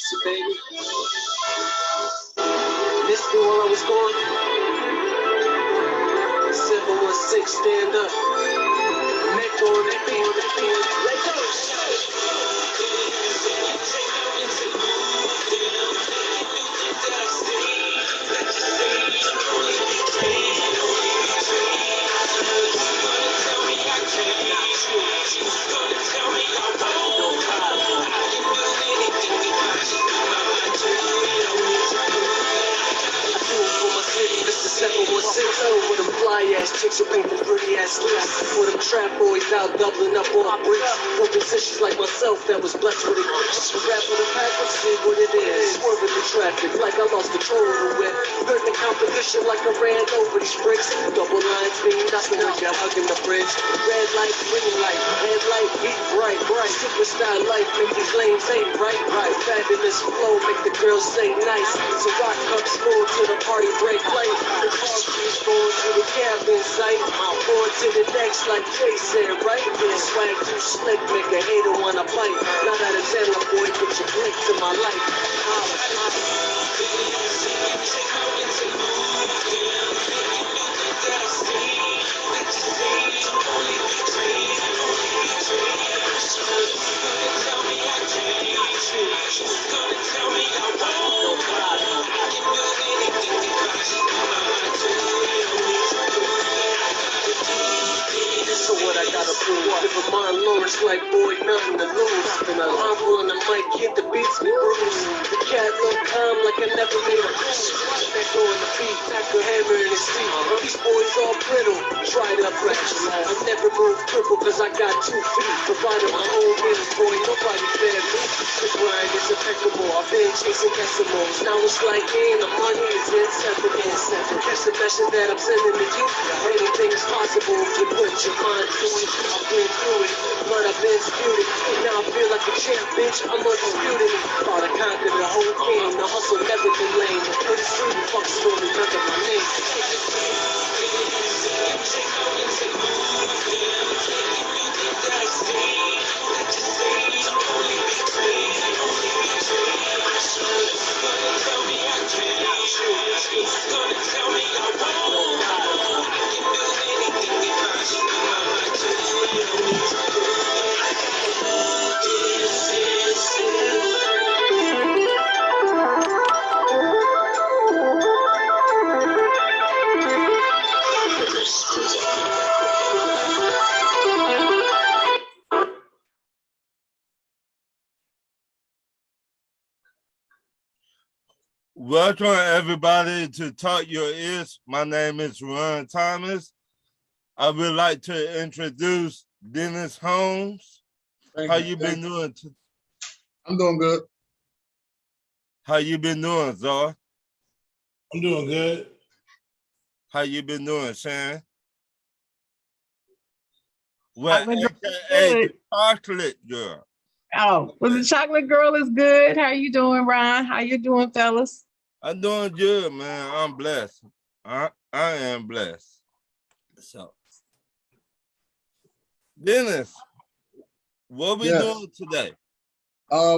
So baby, missed me while I was gone. 716, stand up. Neck on that beat. Let go. With them fly ass chicks who paint them pretty ass lips. With them trap boys out doubling up on our bricks. For musicians like myself that was blessed with it. Just to rap with a pack and see what it is. Swerving the traffic like I lost control of it. Heard the competition like I ran over these bricks. Double lines being nothing when you're hugging the bridge. Red light, green light, red light, heat bright. Superstar life make these lanes ain't right. Fabulous flow make the girls say nice. So rock cups full to the party break light. The car keeps going to the cabin site. On to the next like Jay said, right? Yeah, swag too slick, make a hater wanna bite. 9 out of 10, my boy, put your blick to my life. So what I gotta prove? Living my Lawrence like boy, nothing to lose. And I'm humble on the mic, hit the beats me bruise. The cat look calm like I never made a move. Back on the beat, back a hammer in his feet. These boys all brittle, tried up raps. I never moved triple cause I got 2 feet. Provided my own meals, boy, nobody fed me. The grind is impeccable, I've been chasing decimals. Now it's like the money is inseparable. Catch the message that I'm sending to you. Anything is possible if you put your mind to it. I've been through it, but I've been disputed. Now I feel like a champ, bitch, I'm undisputed. Thought I conquered the whole game, the hustle never been lame. Pretty soon, fuck story, remember my name. Welcome everybody to Talk Your Ears. My name is Ron Thomas. I would like to introduce Dennis Holmes. How you been doing? I'm doing good. How you been doing, Zar? I'm doing good. How you been doing, Shan? Well, AKA the chocolate girl. Oh, well, the chocolate girl is good. How you doing, Ron? How you doing, fellas? I'm doing good, man. I'm blessed. I am blessed. So, Dennis, what we doing today?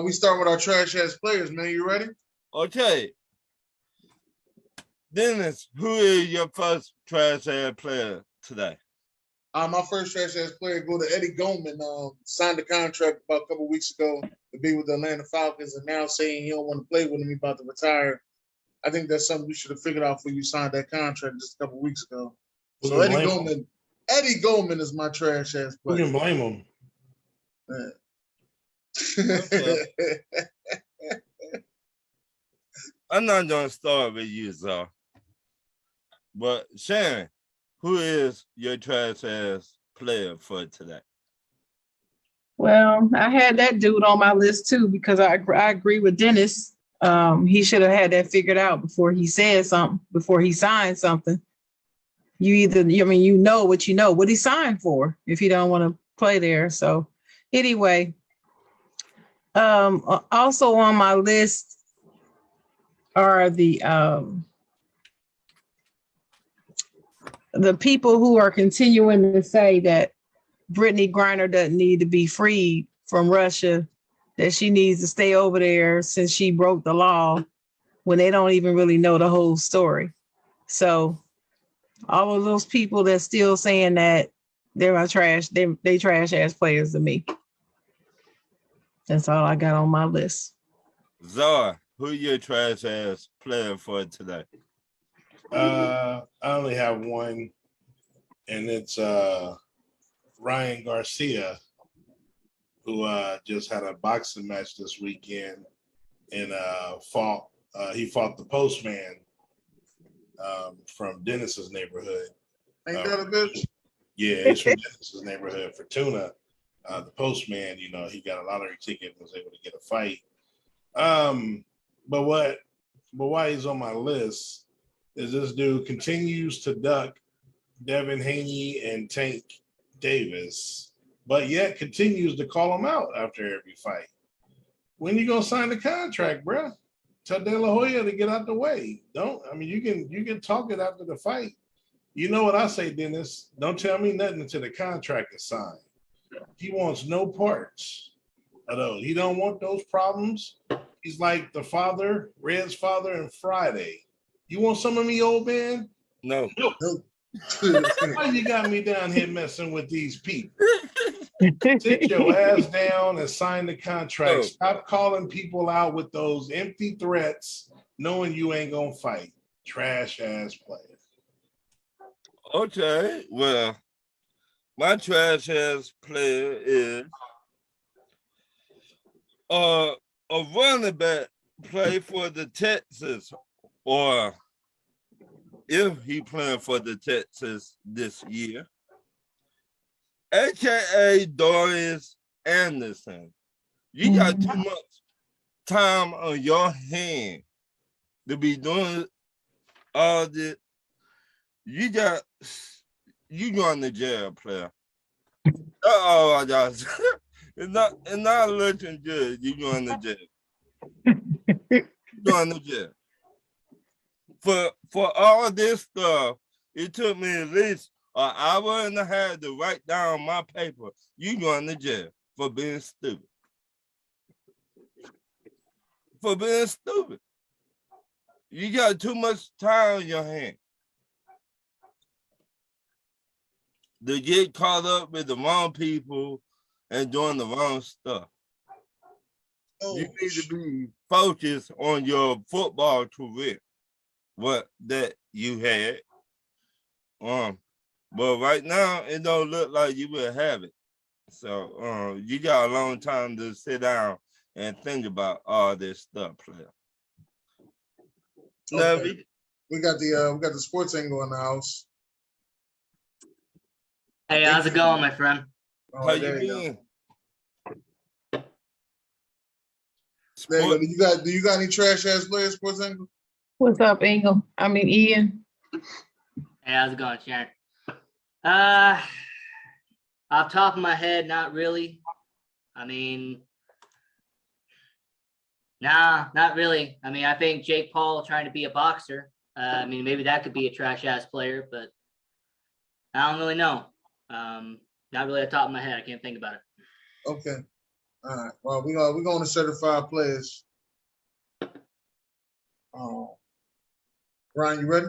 We start with our trash ass players, man. You ready? Okay. Dennis, who is your first trash ass player today? My first trash ass player go to Eddie Goldman. Signed a contract about a couple weeks ago to be with the Atlanta Falcons, and now saying he don't want to play with him. He's about to retire. I think that's something we should have figured out before you signed that contract just a couple weeks ago. So Eddie Goldman is my trash ass player. Who can blame him? I'm not gonna start with you, Zar. But Sharon, who is your trash ass player for today? Well, I had that dude on my list too because I agree with Dennis. He should have had that figured out before he said something, before he signed something. You know what he signed for if you don't want to play there. So anyway, also on my list are the people who are continuing to say that Brittany Griner doesn't need to be freed from Russia, that she needs to stay over there since she broke the law when they don't even really know the whole story. So all of those people that's still saying that they're my trash, they trash ass players to me. That's all I got on my list. Zara, who your trash ass player for today? I only have one, and it's Ryan Garcia, who just had a boxing match this weekend and he fought the postman from Dennis's neighborhood. Ain't that a bitch? Yeah, he's from Dennis's neighborhood, Fortuna. The postman, he got a lottery ticket and was able to get a fight. But why he's on my list is this dude continues to duck Devin Haney and Tank Davis, but yet continues to call him out after every fight. When you gonna sign the contract, bruh? Tell De La Hoya to get out the way. You can talk it after the fight. You know what I say, Dennis? Don't tell me nothing until the contract is signed. He wants no parts of those. He don't want those problems. He's like the father, Red's father, and Friday. You want some of me, old man? No. Why you got me down here messing with these people? Sit your ass down and sign the contract. No. Stop calling people out with those empty threats, knowing you ain't gonna fight. Trash ass player. Okay, well, my trash ass player is a running back play for the Texas, or if he playing for the Texas this year, aka Darius Anderson. You got too much time on your hand to be doing all this. You going to jail, player. Oh, I got it's not looking good. You going to jail. Going to jail. For all this stuff, it took me at least an hour and a half to write down my paper. You going to jail for being stupid. For being stupid. You got too much time on your hand to get caught up with the wrong people and doing the wrong stuff. You need to be focused on your football career, what that you had. But right now, it don't look like you will have it. So you got a long time to sit down and think about all this stuff, player. Okay. We got the sports angle in the house. Hey, how's it going, my friend? How you doing? There you go. Do you got any trash ass players, sports angle? What's up, Ian? Hey, how's it going, Sharon? Off top of my head, not really. Nah, not really. I think Jake Paul trying to be a boxer. Maybe that could be a trash ass player, but I don't really know. Not really off the top of my head. I can't think about it. Okay. All right. Well, we're going to certified players. Ryan, you ready?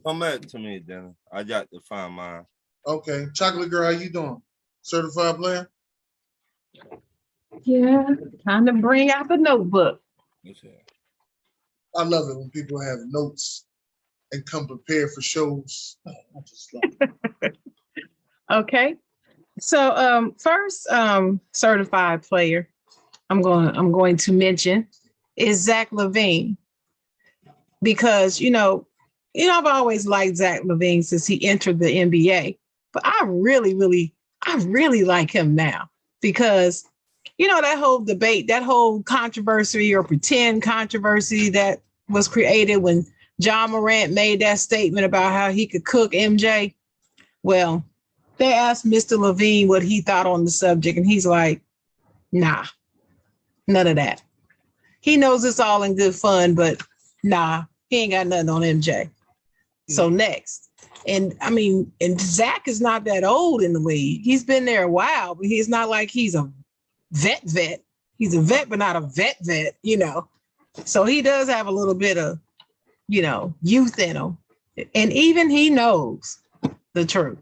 Come back to me, then. I got to find mine. Okay. Chocolate Girl, how you doing? Certified player? Yeah, time to bring out the notebook. I love it when people have notes and come prepared for shows. I just love it. Okay. So first certified player I'm going to mention is Zach LaVine. Because I've always liked Zach LaVine since he entered the NBA. But I really like him now because that whole debate, that whole controversy or pretend controversy that was created when John Morant made that statement about how he could cook MJ. Well, they asked Mr. LaVine what he thought on the subject, and he's like, nah, none of that. He knows it's all in good fun, but nah, he ain't got nothing on MJ. So next. And Zach is not that old in the league. He's been there a while, but he's not like he's a vet. He's a vet, but not a vet, you know. So he does have a little bit of, you know, youth in him. And even he knows the truth.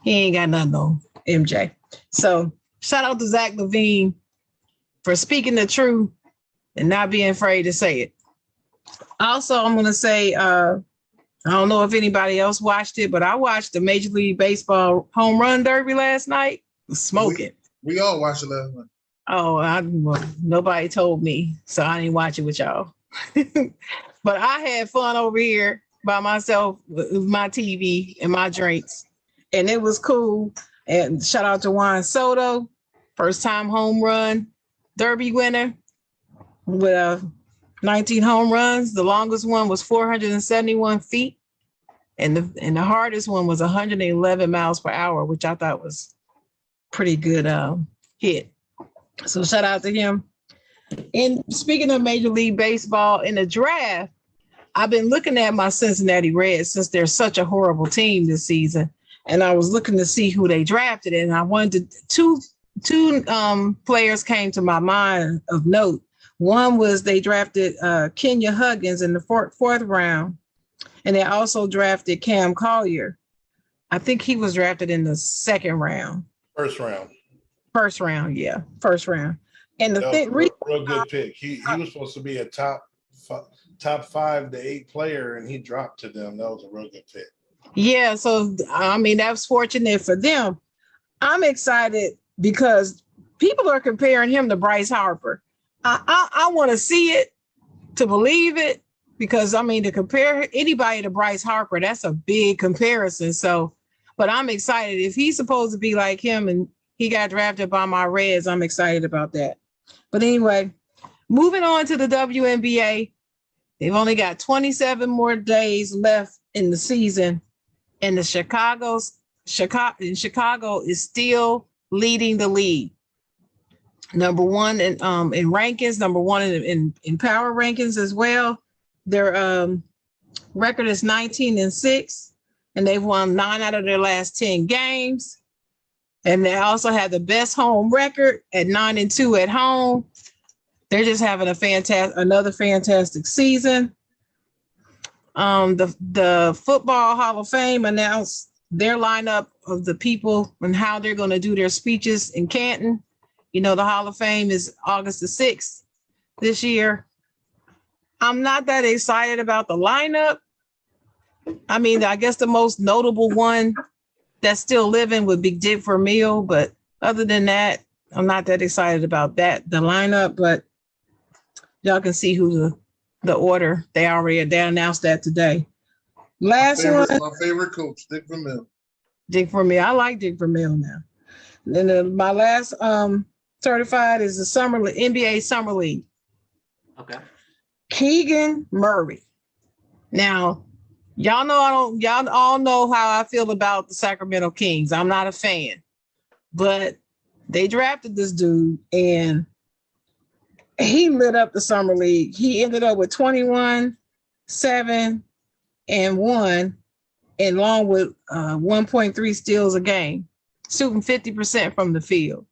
He ain't got nothing on MJ. So shout out to Zach LaVine for speaking the truth and not being afraid to say it. Also, I'm going to say, I don't know if anybody else watched it, but I watched the Major League Baseball home run derby last night. Smoking. We all watched it last night. Oh, well, nobody told me, so I didn't watch it with y'all. But I had fun over here by myself with my TV and my drinks, and it was cool. And shout out to Juan Soto, first time home run derby winner with 19 home runs. The longest one was 471 feet, and the hardest one was 111 miles per hour, which I thought was pretty good hit. So shout out to him. And speaking of Major League Baseball, in the draft, I've been looking at my Cincinnati Reds since they're such a horrible team this season. And I was looking to see who they drafted. And I wanted to, two players came to my mind of note. One was they drafted Kenya Huggins in the fourth round. And they also drafted Cam Collier. I think he was drafted in the second round. First round. First round, yeah. First round. And the thing, real good pick. He was supposed to be a top 5 to 8 player, and he dropped to them. That was a real good pick. Yeah, so I mean that was fortunate for them. I'm excited because people are comparing him to Bryce Harper. I want to see it to believe it, because I mean to compare anybody to Bryce Harper, that's a big comparison. So, but I'm excited if he's supposed to be like him and he got drafted by my Reds. I'm excited about that. But anyway, moving on to the WNBA, they've only got 27 more days left in the season, and Chicago is still leading the league. Number one in rankings, number one in power rankings as well. Their record is 19-6, and they've won 9 out of their last 10 games. And they also have the best home record at 9-2 at home. They're just having another fantastic season. The Football Hall of Fame announced their lineup of the people and how they're going to do their speeches in Canton. You know, the Hall of Fame is August the 6th this year. I'm not that excited about the lineup. I mean, I guess the most notable one that's still living would be Dick Vermeil, but other than that, I'm not that excited about the lineup, but y'all can see who the order. They announced that today. My favorite coach, Dick Vermeil. Dick Vermeil. I like Dick Vermeil now. And then my last certified is the NBA Summer League. Okay. Keegan Murray. Now, y'all all know how I feel about the Sacramento Kings. I'm not a fan, but they drafted this dude and he lit up the summer league. He ended up with 21, 7, and 1, and along with 1.3 steals a game, shooting 50% from the field.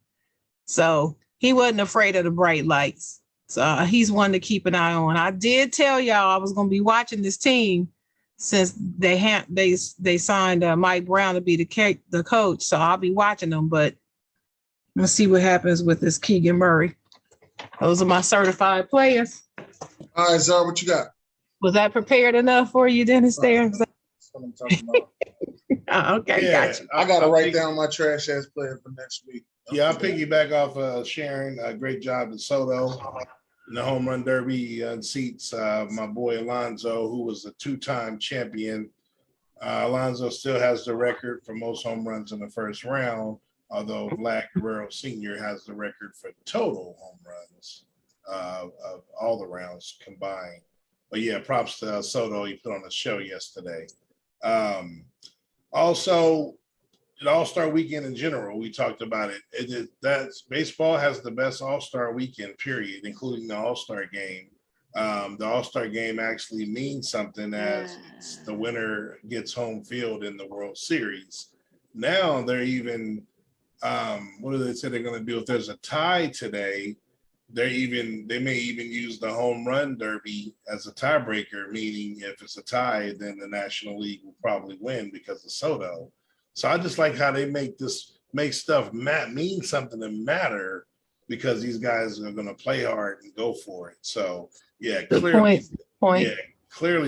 So he wasn't afraid of the bright lights. So he's one to keep an eye on. I did tell y'all I was going to be watching this team since they signed Mike Brown to be the coach. So I'll be watching them, but let's see what happens with this Keegan Murray. Those are my certified players. All right, Zara, what you got? Was that prepared enough for you, Dennis? There. That's what I'm talking about. Okay, Yeah, gotcha. I got to write down my trash ass player for next week. Yeah, I'll piggyback off Sharon. Great job at Soto. In the home run derby, unseats my boy Alonzo, who was a 2-time champion. Alonzo still has the record for most home runs in the first round, although Vlad Guerrero Sr. has the record for total home runs of all the rounds combined. But yeah, props to Soto. He put on a show yesterday. Also, the All-Star Weekend in general, we talked about it. That's baseball has the best All-Star Weekend, period, including the All-Star Game. The All-Star Game actually means something as the winner gets home field in the World Series. Now they're even what do they say they're going to do if there's a tie today? They may even use the home run derby as a tiebreaker, meaning if it's a tie, then the National League will probably win because of Soto. So I just like how they make stuff mean something and matter because these guys are going to play hard and go for it. So yeah, clearly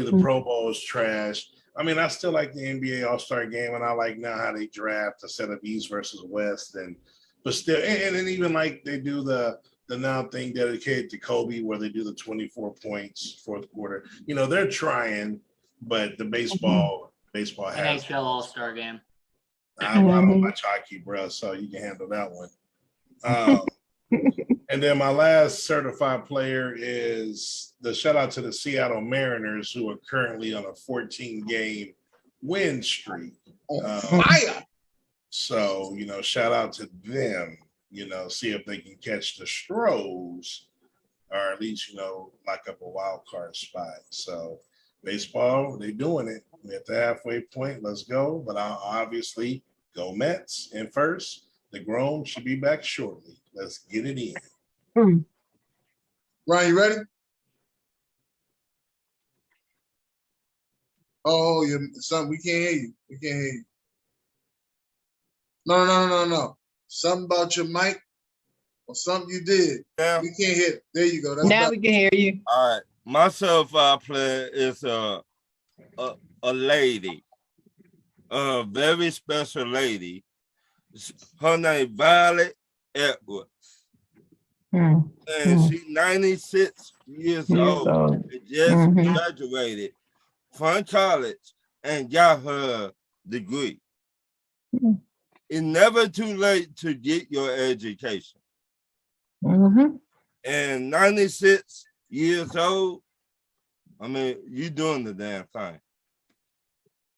the Pro Bowl is trash. I mean, I still like the NBA All-Star game, and I like now how they draft instead of East versus West, but still, and even like they do the now thing dedicated to Kobe, where they do the 24 points fourth quarter. You know, they're trying, but the baseball has NHL All-Star game. I don't watch hockey, bro, so you can handle that one. And then my last certified player is the shout out to the Seattle Mariners, who are currently on a 14-game win streak. Fire! So, shout out to them, see if they can catch the Stros or at least, lock up a wild card spot. So baseball, they doing it. We're at the halfway point. Let's go. But I'll obviously go Mets in first. The Grown should be back shortly. Let's get it in. Ryan, you ready? Oh, son, we can't hear you. We can't hear you. No. Something about your mic or something you did. Yeah. We can't hear it. There you go. That's Now better. we can hear you. All right. My certified player is a lady, a very special lady. Her name Violet Edwards. And she's 96 years old. And just graduated from college and got her degree. It's never too late to get your education. And 96 years old, I mean, you're doing the damn thing.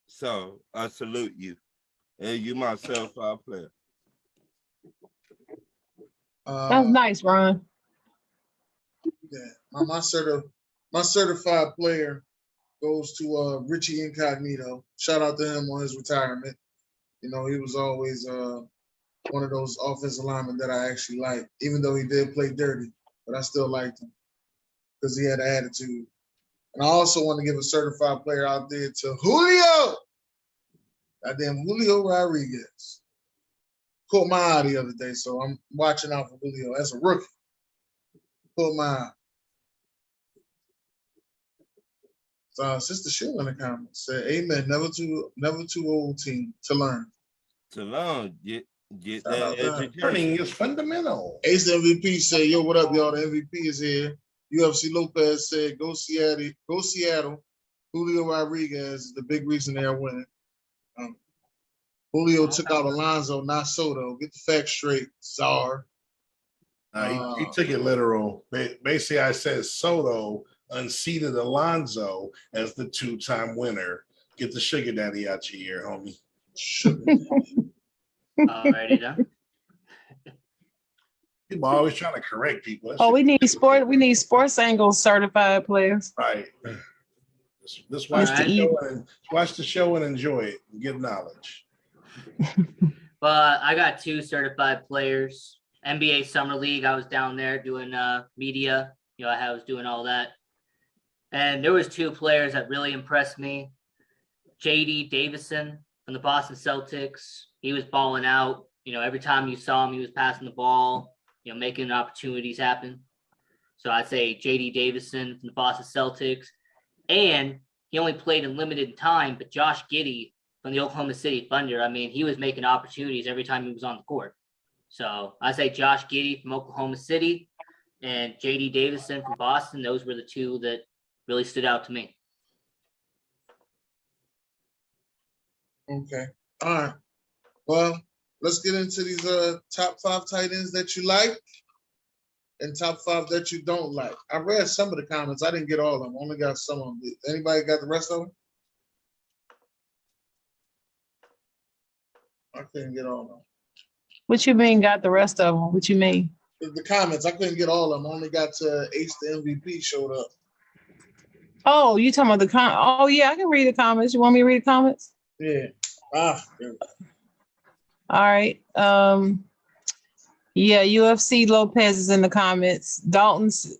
So I salute you. And you my certified player. That's nice, Ron. Yeah, my certified player goes to Richie Incognito. Shout out to him on his retirement. He was always one of those offensive linemen that I actually liked, even though he did play dirty, but I still liked him because he had an attitude. And I also want to give a certified player out there to Julio. Goddamn Julio Rodriguez. Caught my eye the other day, so I'm watching out for Julio as a rookie. Caught my eye. So Sister Sheila in the comments said, "Amen. Never too old team to learn." To learn, get Shout that education. Learning is fundamental. Ace MVP said, "Yo, what up, y'all? The MVP is here." UFC Lopez said, "Go Seattle. Julio Rodriguez is the big reason they are winning." Julio took out Alonso, not Soto. Get the facts straight, Czar. He took it literal. Basically, I said Soto unseated Alonso as the two-time winner. Get the sugar daddy out your ear, homie. Sugar daddy. Alrighty then. People are always trying to correct people. We need sports angle certified players. Right. Just watch the show and enjoy it and get knowledge. But I got two certified players. NBA Summer League, I was down there doing media. I was doing all that. And there was two players that really impressed me. J.D. Davison from the Boston Celtics. He was balling out. Every time you saw him, he was passing the ball, making opportunities happen. So I'd say J.D. Davison from the Boston Celtics. And he only played in limited time, but Josh Giddey from the Oklahoma City Thunder, he was making opportunities every time he was on the court. So I say Josh Giddey from Oklahoma City and J.D. Davison from Boston. Those were the two that really stood out to me. Okay. All right. Well, let's get into these top 5 tight ends that you like and top 5 that you don't like. I read some of the comments. I didn't get all of them. I only got some of them. Anybody got the rest of them? I couldn't get all of them. What you mean got the rest of them? What you mean? The comments, I couldn't get all of them. I only got to Ace the MVP showed up. Oh, you talking about the Oh, yeah, I can read the comments. You want me to read the comments? Yeah. All right. Yeah, UFC Lopez is in the comments.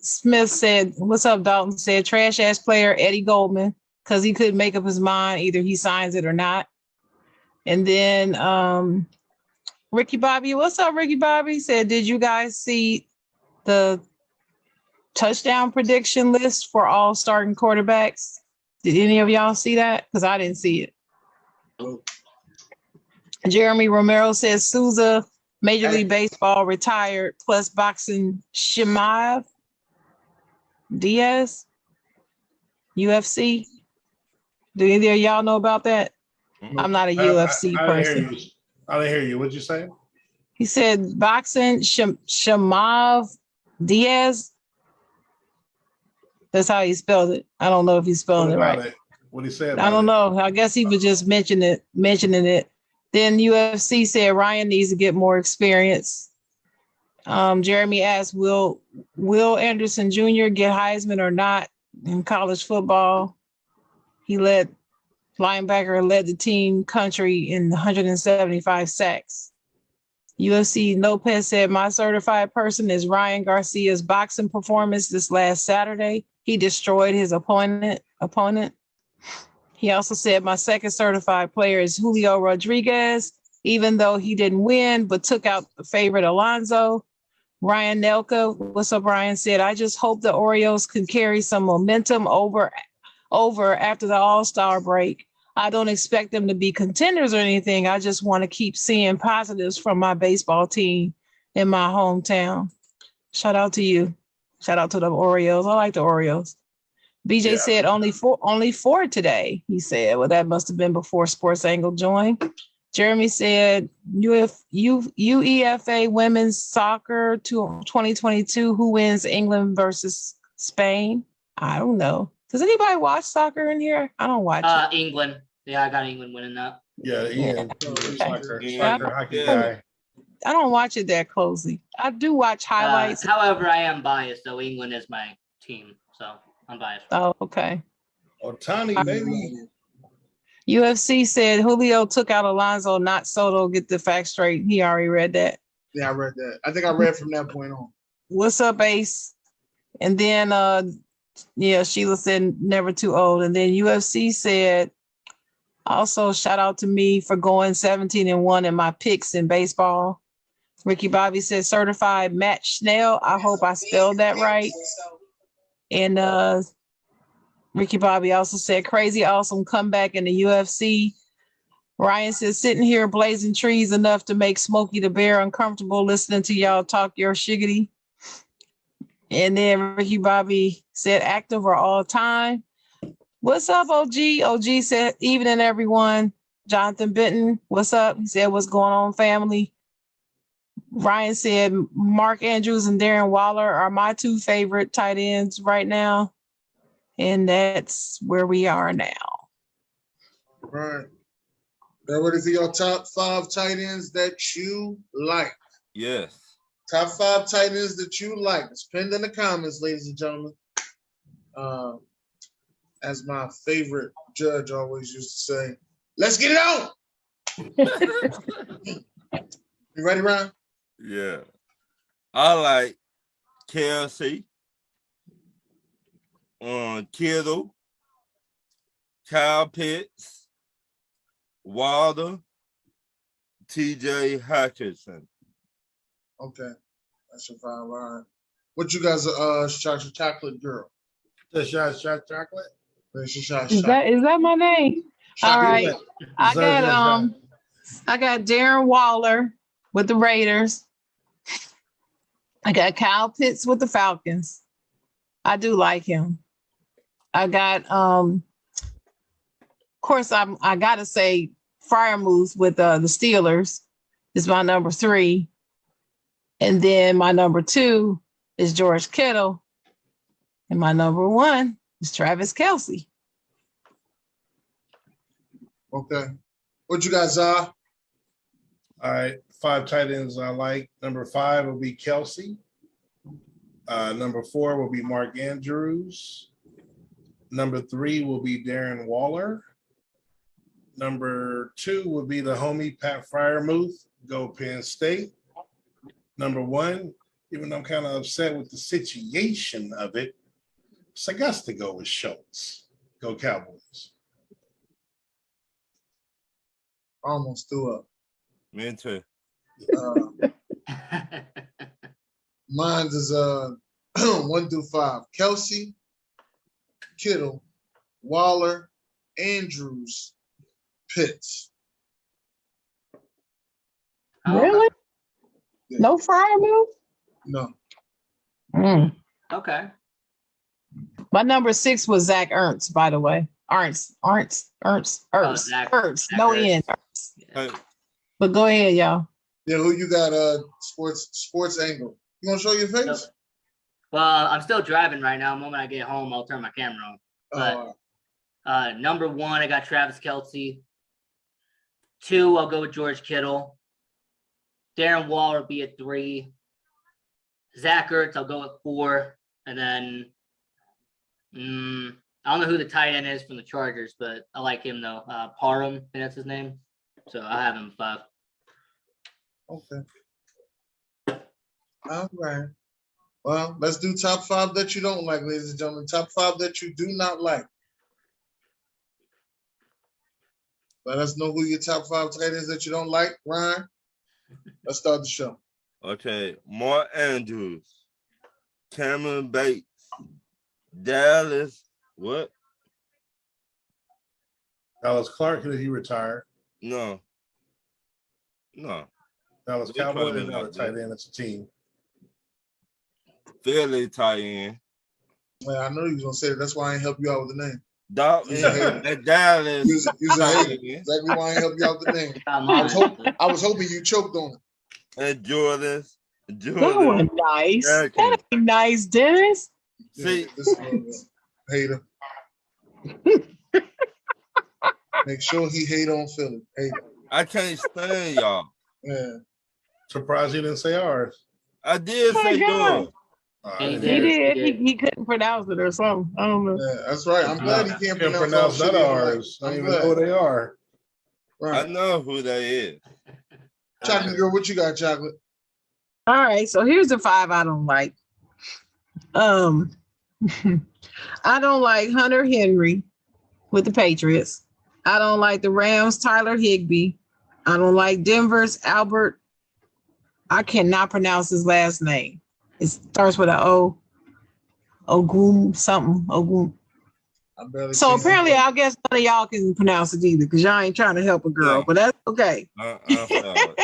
Smith said, "What's up?" Dalton said, "Trash ass player Eddie Goldman because he couldn't make up his mind. Either he signs it or not." And then Ricky Bobby, what's up, Ricky Bobby? Said, "Did you guys see the touchdown prediction list for all starting quarterbacks? Did any of y'all see that? Because I didn't see it." Jeremy Romero says Souza, Major League Baseball retired, plus boxing Shimaev, Diaz, UFC. Do either of y'all know about that? I'm not a UFC person. I didn't hear you. What'd you say? He said boxing Shimaev, Diaz. That's how he spelled it. I don't know if he's spelling it right. What he said? I don't know. I guess he was just mentioning it. Then UFC said Ryan needs to get more experience. Jeremy asked, will Anderson Jr. get Heisman or not in college football? He linebacker led the team country in 175 sacks. UFC Lopez said, my certified person is Ryan Garcia's boxing performance this last Saturday. He destroyed his opponent. He also said, my second certified player is Julio Rodriguez, even though he didn't win, but took out the favorite Alonzo. Ryan Nelka, what's up, Ryan, said, I just hope the Orioles can carry some momentum over after the All-Star break. I don't expect them to be contenders or anything. I just want to keep seeing positives from my baseball team in my hometown. Shout out to you. Shout out to the Orioles. I like the Orioles. BJ said only four today. He said, well, that must have been before Sports Angle joined. Jeremy said, UEFA Women's Soccer 2022, who wins England versus Spain? I don't know. Does anybody watch soccer in here? I don't watch it. England. Yeah, I got England winning that. Yeah. Soccer hockey guy. I don't watch it that closely. I do watch highlights. However, I am biased, though. England is my team, so I'm biased. Oh, okay. Otani, baby. UFC said Julio took out Alonzo, not Soto. Get the facts straight. He already read that. Yeah, I read that. I think I read from that point on. What's up, Ace? And then, Sheila said never too old. And then UFC said, also shout out to me for going 17-1 in my picks in baseball. Ricky Bobby said certified Matt Schnell. I hope I spelled that right. And Ricky Bobby also said crazy awesome comeback in the UFC. Ryan says sitting here blazing trees enough to make Smokey the Bear uncomfortable listening to y'all talk your shiggity. And then Ricky Bobby said active or all time. What's up, OG? OG said evening, everyone. Jonathan Benton, what's up? He said, what's going on, family? Ryan said Mark Andrews and Darren Waller are my two favorite tight ends right now. And that's where we are now. All right. That ready for your top 5 tight ends that you like? Yes. Top 5 tight ends that you like. It's pinned in the comments, ladies and gentlemen. As my favorite judge always used to say, let's get it on. You ready, Ryan? Yeah. I like KLC, Kittle, Kyle Pitts, Wilder, TJ Hutchinson. Okay. That's your 5, Ryan. What you guys chocolate girl? The shot chocolate? Is that my name? All right. I got Darren Waller with the Raiders. I got Kyle Pitts with the Falcons. I do like him. I got of course I gotta say Freiermuth with the Steelers is my number 3. And then my number 2 is George Kittle. And my number 1 is Travis Kelce. Okay. What you guys are? All right. 5 tight ends I like. Number 5 will be Kelce. Number 4 will be Mark Andrews. Number 3 will be Darren Waller. Number 2 will be the homie Pat Freiermuth, go Penn State. Number one, even though I'm kind of upset with the situation of it, so I got to go with Schultz. Go Cowboys. Almost threw up. Me too. Mine is 1 through 5. Kelsey, Kittle, Waller, Andrews, Pitts. Really? Yeah. No Fryer move? No. Okay. My number 6 was Zach Ertz, by the way. Ernst. Zach No Ertz. N. Hey, But go ahead, y'all. Yeah, who you got? Sports angle. You gonna show your face? Well, I'm still driving right now. The moment I get home, I'll turn my camera on. But number 1, I got Travis Kelce. 2, I'll go with George Kittle. Darren Waller will be at 3. Zach Ertz, I'll go at 4. And then I don't know who the tight end is from the Chargers, but I like him though. Parham, I think that's his name. So I have him 5. Okay. All right. Well, let's do top 5 that you don't like, ladies and gentlemen. Top 5 that you do not like. Let us know who your top 5 tight ends that you don't like. Ryan, let's start the show. okay, Mark Andrews, Cameron Bates, Dallas. What? Dallas Clark, he retired. No. Dallas They Cowboys probably is not a not tight there. end. It's a team. Philly tight end. Well, I know you was gonna say that. That's why I ain't help you out with the name. Dalton Yeah. and Dallas. You's a tight hater. end. Exactly why I ain't help you out with the name. I I was hoping you choked on it. And Jordan. That was nice. Jackson. That ain't nice, Dennis. See, Yeah, this is a hater. Make sure he hate on Philly. Hater. I can't stand y'all. Yeah. Surprised he didn't say ours. I did Oh my say God. yours. I He didn't He hear it. did. He couldn't pronounce it or something. I don't know. Yeah, that's right. I'm glad he can't Can't pronounce pronounce none of ours. I I'm don't even know who glad. they are. I Right. know who that is. Chocolate girl, what you got, Chocolate? All right. So here's the 5 I don't like. I don't like Hunter Henry with the Patriots. I don't like the Rams, Tyler Higbee. I don't like Denver's Albert. I cannot pronounce his last name. It starts with an O. Ogum something. Ogum. I barely So can't- apparently, I guess none of y'all can pronounce it either because y'all ain't trying to help a girl, No. but that's okay. I'm sorry.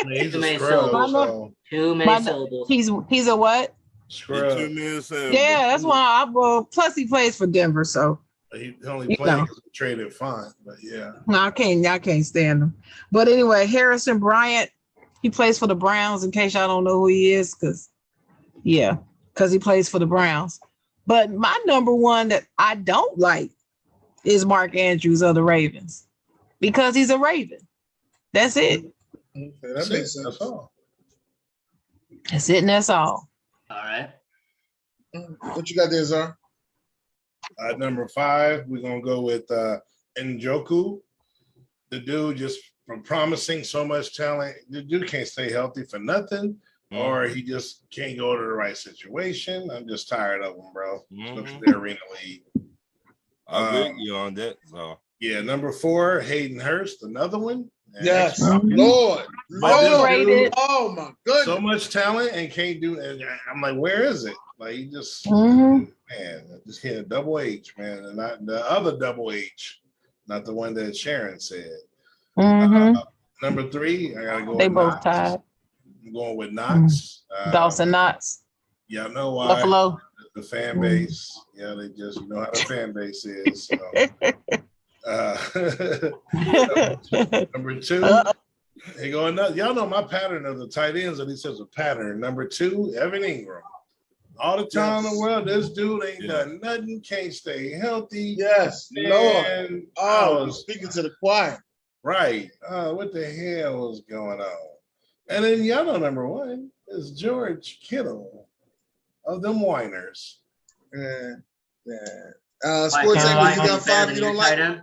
He's Too a many scrub, syllables. so Too My- many syllables. He's a what? scrub. 2 minutes in. Yeah, that's why plus he plays for Denver, so He only You played know. because he traded fine, but yeah. no, I can't stand him. But anyway, Harrison Bryant, he plays for the Browns. In case y'all don't know who he is, because he plays for the Browns. But my number 1 that I don't like is Mark Andrews of the Ravens because he's a Raven. That's it. Okay, that makes sense. That's all. That's it, and that's all. All right. What you got there, Zar? At number 5, we're gonna go with Njoku. The dude just from promising so much talent, the dude can't stay healthy for nothing, or he just can't go to the right situation. I'm just tired of him, bro. Go to the Arena League. I agree you on that. So Yeah, number 4, Hayden Hurst, another one. And Yes. Falcons. Lord. But this Lord. dude- Oh my goodness. So much talent and can't do. And I'm like, where is it? Like he just Mhm. man, just hit a double H, man, and not the other double H, not the one that Sharon said. Mhm. Number 3, I gotta go. They with both Knox. tied. I'm going with Knox. Dawson Knox, Y'all know why? Buffalo. The fan base. Yeah, they just know how the fan base is. So. Number 2, they go another. Y'all know my pattern of the tight ends. At least there's a pattern. Number 2, Evan Ingram. All the time in the world, this dude ain't done nothing. Can't stay healthy. Yes, Lord. And Oh, you're speaking to the choir. right. What the hell was going on? And then y'all know number 1 is George Kittle of them whiners. Yeah. Sports angle, you got 5 you don't like?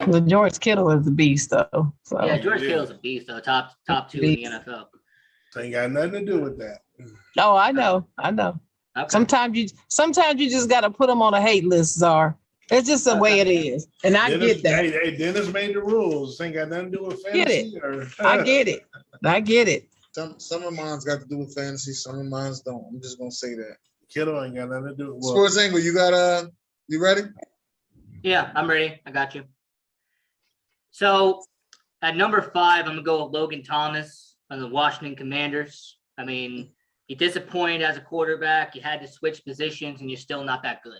Well, George Kittle is a beast, though. So. Yeah, George Kittle's a beast, though. Top 2 in the NFL. Ain't got nothing to do with that. Oh, I know. Okay. Sometimes you just got to put them on a hate list, Czar. It's just the way it is, and I get that. Hey, Dennis made the rules. Ain't got nothing to do with fantasy. I get it. Some of mine's got to do with fantasy. Some of mine's don't. I'm just gonna say that. Kittle ain't got nothing to do with Sports Angle. You got you ready? Yeah, I'm ready. I got you. So at number 5, I'm gonna go with Logan Thomas on the Washington Commanders. I mean, you disappointed as a quarterback. You had to switch positions, and you're still not that good.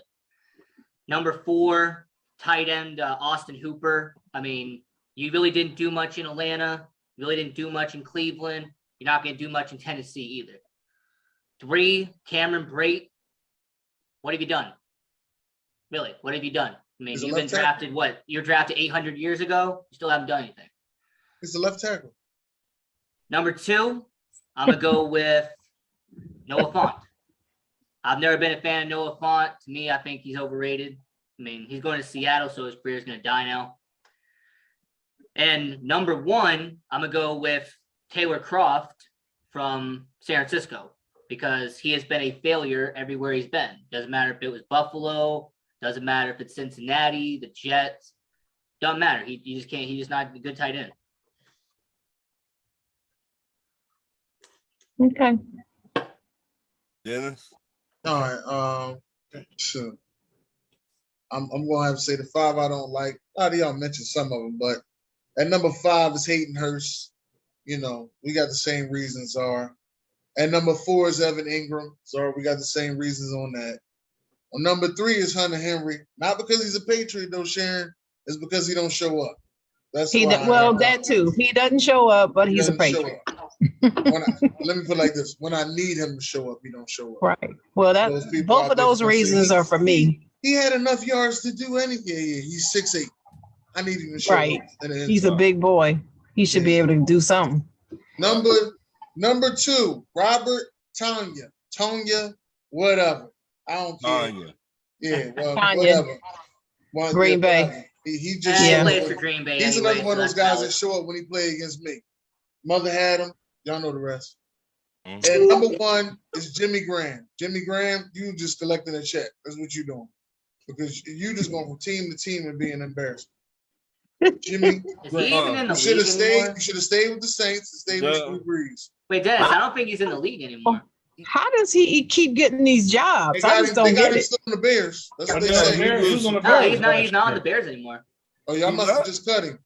Number 4, tight end Austin Hooper. I mean, you really didn't do much in Atlanta. You really didn't do much in Cleveland. You're not going to do much in Tennessee either. 3, Cameron Brate. What have you done? Really, what have you done? I mean, you've been drafted, what? You were drafted 800 years ago. You still haven't done anything. He's a left tackle. Number 2, I'm going to go with Noah Fant. I've never been a fan of Noah Fant. To me, I think he's overrated. I mean, he's going to Seattle, so his career is going to die now. And number 1, I'm going to go with Taylor Croft from San Francisco because he has been a failure everywhere he's been. Doesn't matter if it was Buffalo. Doesn't matter if it's Cincinnati, the Jets. Doesn't matter. He just can't. He's just not a good tight end. Okay. Dennis? All right. Sure. I'm gonna have to say the 5 I don't like. A lot of y'all mentioned some of them, but at number 5 is Hayden Hurst. You know, we got the same reasons. At number 4 is Evan Ingram. So we got the same reasons on that. On number 3 is Hunter Henry. Not because he's a Patriot, though, Sharon. It's because he don't show up. That's that too. He doesn't show up, but he's a Patriot. Let me put it like this: when I need him to show up, he don't show up. Right. Well, both of those reasons are for me. He had enough yards to do anything. Yeah. He's 6'8". I need him to show up. He's a big boy. He should be able to do something. Number 2, Robert Tonya, whatever. I don't care. Tanya. Yeah, well, Tanya. whatever. Green Bay. He just plays for Green Bay. He's anyway, another one of those guys that show up when he played against me. Mother had him. Y'all know the rest. Mm-hmm. And number 1 is Jimmy Graham. Jimmy Graham, you just collecting a check. That's what you're doing. Because you just going from team to team and being embarrassed. Jimmy Graham. You should have stayed with the Saints and stayed with Drew Brees. Wait, Dennis, I don't think he's in the league anymore. How does he keep getting these jobs? I just don't get it. Still on the Bears. That's what they say. No, he's not on the Bears anymore. Oh, y'all must have just cut him.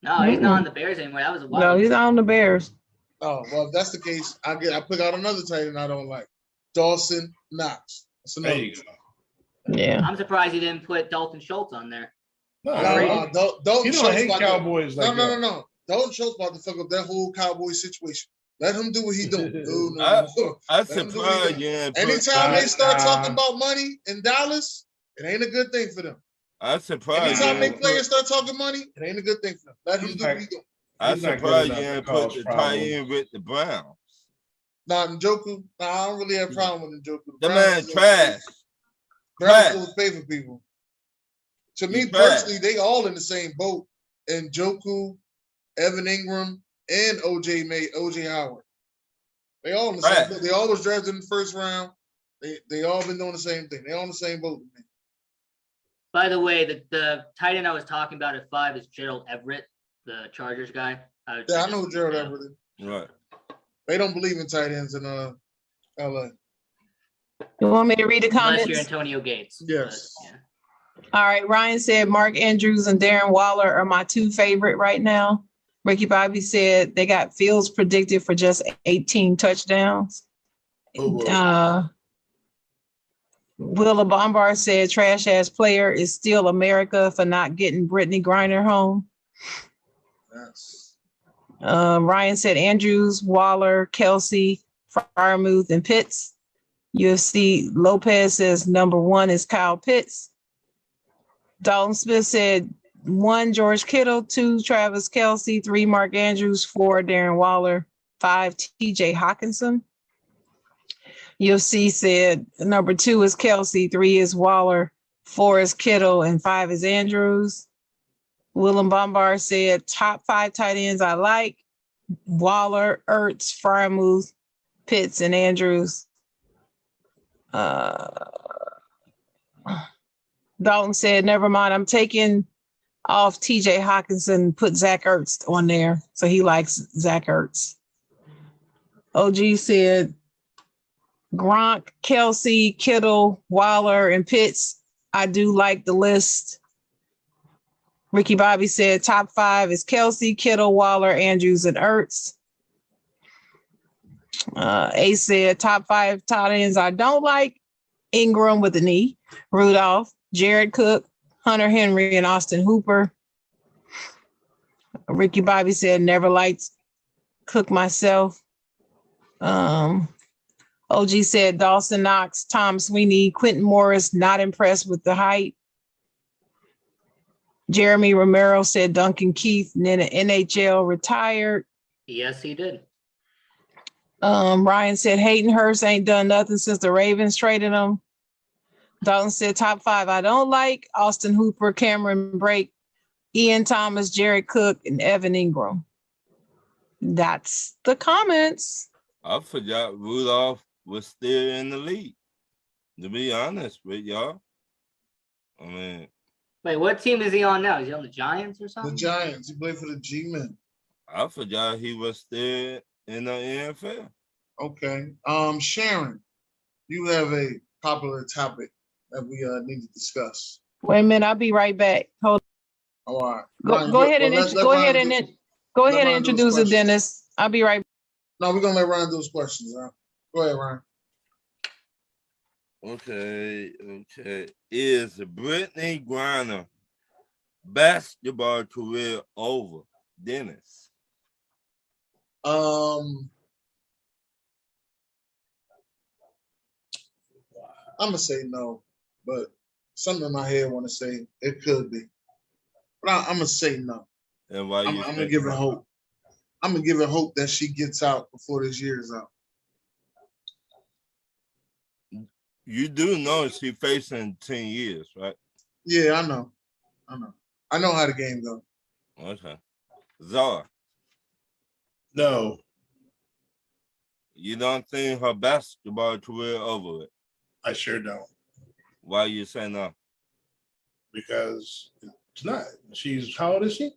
No, he's not on the Bears anymore. That was a while. No, he's not on the Bears. Oh, well, if that's the case, I pick out another tight end I don't like. Dawson Knox. That's another. There you go. Yeah. I'm surprised he didn't put Dalton Schultz on there. No, Dalton Schultz hate Cowboys like that. No. Dalton Schultz about to fuck up that whole Cowboys situation. Let him do what he doing. I surprised you. Anytime they start talking about money in Dallas, it ain't a good thing for them. I surprised. Anytime they players start talking money, it ain't a good thing for them. Let him do what he doing. I surprised you didn't put the tie in with the Browns. Nah, Njoku. Nah, I don't really have a problem with Njoku. The man trash. Browns don't pay for people. To me personally, they all in the same boat. And Njoku, Evan Ingram, and OJ Howard. They all in the same boat. They all was drafted in the first round. They all been doing the same thing. They all in the same boat with me. By the way, the tight end I was talking about at 5 is Gerald Everett, the Chargers guy. I know who Gerald Everett is. Right. They don't believe in tight ends in LA. You want me to read the comments? Unless you're Antonio Gates. Yes. But, yeah. All right. Ryan said Mark Andrews and Darren Waller are my 2 favorite right now. Ricky Bobby said they got Fields predicted for just 18 touchdowns. Willa Bombard said trash ass player is still America for not getting Brittany Griner home. Yes. Ryan said Andrews, Waller, Kelsey, Freiermuth, and Pitts. UFC Lopez says number 1 is Kyle Pitts. Dalton Smith said 1 George Kittle, 2 Travis Kelsey, 3 Mark Andrews, 4 Darren Waller, 5 TJ Hawkinson. UFC said number 2 is Kelsey, 3 is Waller, 4 is Kittle, and 5 is Andrews. Willem Bombard said top 5 tight ends I like: Waller, Ertz, Fryermuth, Pitts, and Andrews. Dalton said, never mind, I'm taking off TJ Hawkinson, put Zach Ertz on there. So he likes Zach Ertz. OG said Gronk, Kelsey, Kittle, Waller, and Pitts. I do like the list. Ricky Bobby said top 5 is Kelsey, Kittle, Waller, Andrews, and Ertz. Ace said top 5 tight ends I don't like: Ingram with a knee, Rudolph, Jared Cook, Hunter Henry, and Austin Hooper. Ricky Bobby said never liked Cook myself. OG said Dawson Knox, Tom Sweeney, Quentin Morris, not impressed with the height. Jeremy Romero said Duncan Keith, NHL retired. Yes, he did. Ryan said Hayden Hurst ain't done nothing since the Ravens traded him. Dalton said top 5 I don't like: Austin Hooper, Cameron Brake, Ian Thomas, Jared Cook, and Evan Ingram. That's the comments. I forgot Rudolph was still in the league, to be honest with y'all. I mean, Wait, what team is he on now? Is he on the Giants or something? The Giants. He played for the G-Men. I forgot he was still in the NFL. Okay. Sharon, you have a popular topic that we need to discuss. Wait a minute, I'll be right back. Hold Oh, all right. Go ahead and introduce it, Dennis. I'll be right back. No, we're gonna let Ryan do his questions. Huh? Go ahead, Ryan. Okay. Is Brittany Griner basketball career over? Dennis. I'm gonna say no, but something in my head want to say it could be. But I'm gonna say no. And why I'm gonna give it hope. I'm gonna give it hope that she gets out before this year is out. You do know she's facing 10 years, right? Yeah, I know. I know how the game goes. Okay. Zara, No, you don't think her basketball career over it? I sure don't. Why you say no? Because it's not. She's, how old is she?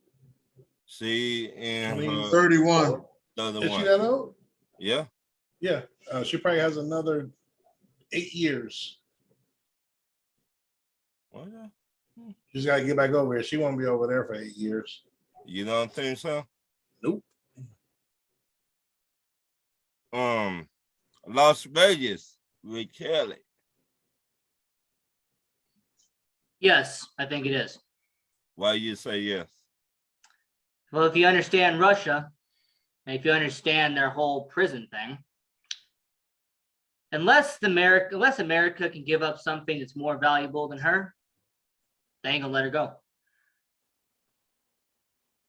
She in her 31. other Is she one. that old? Yeah. Yeah. She probably has another 8 years. Okay. She's got to get back over here. She won't be over there for 8 years. You don't think so? Nope. Las Vegas with Kelly. Yes, I think it is. Why you say yes? Well, if you understand Russia, and if you understand their whole prison thing, unless America can give up something that's more valuable than her, they ain't gonna let her go.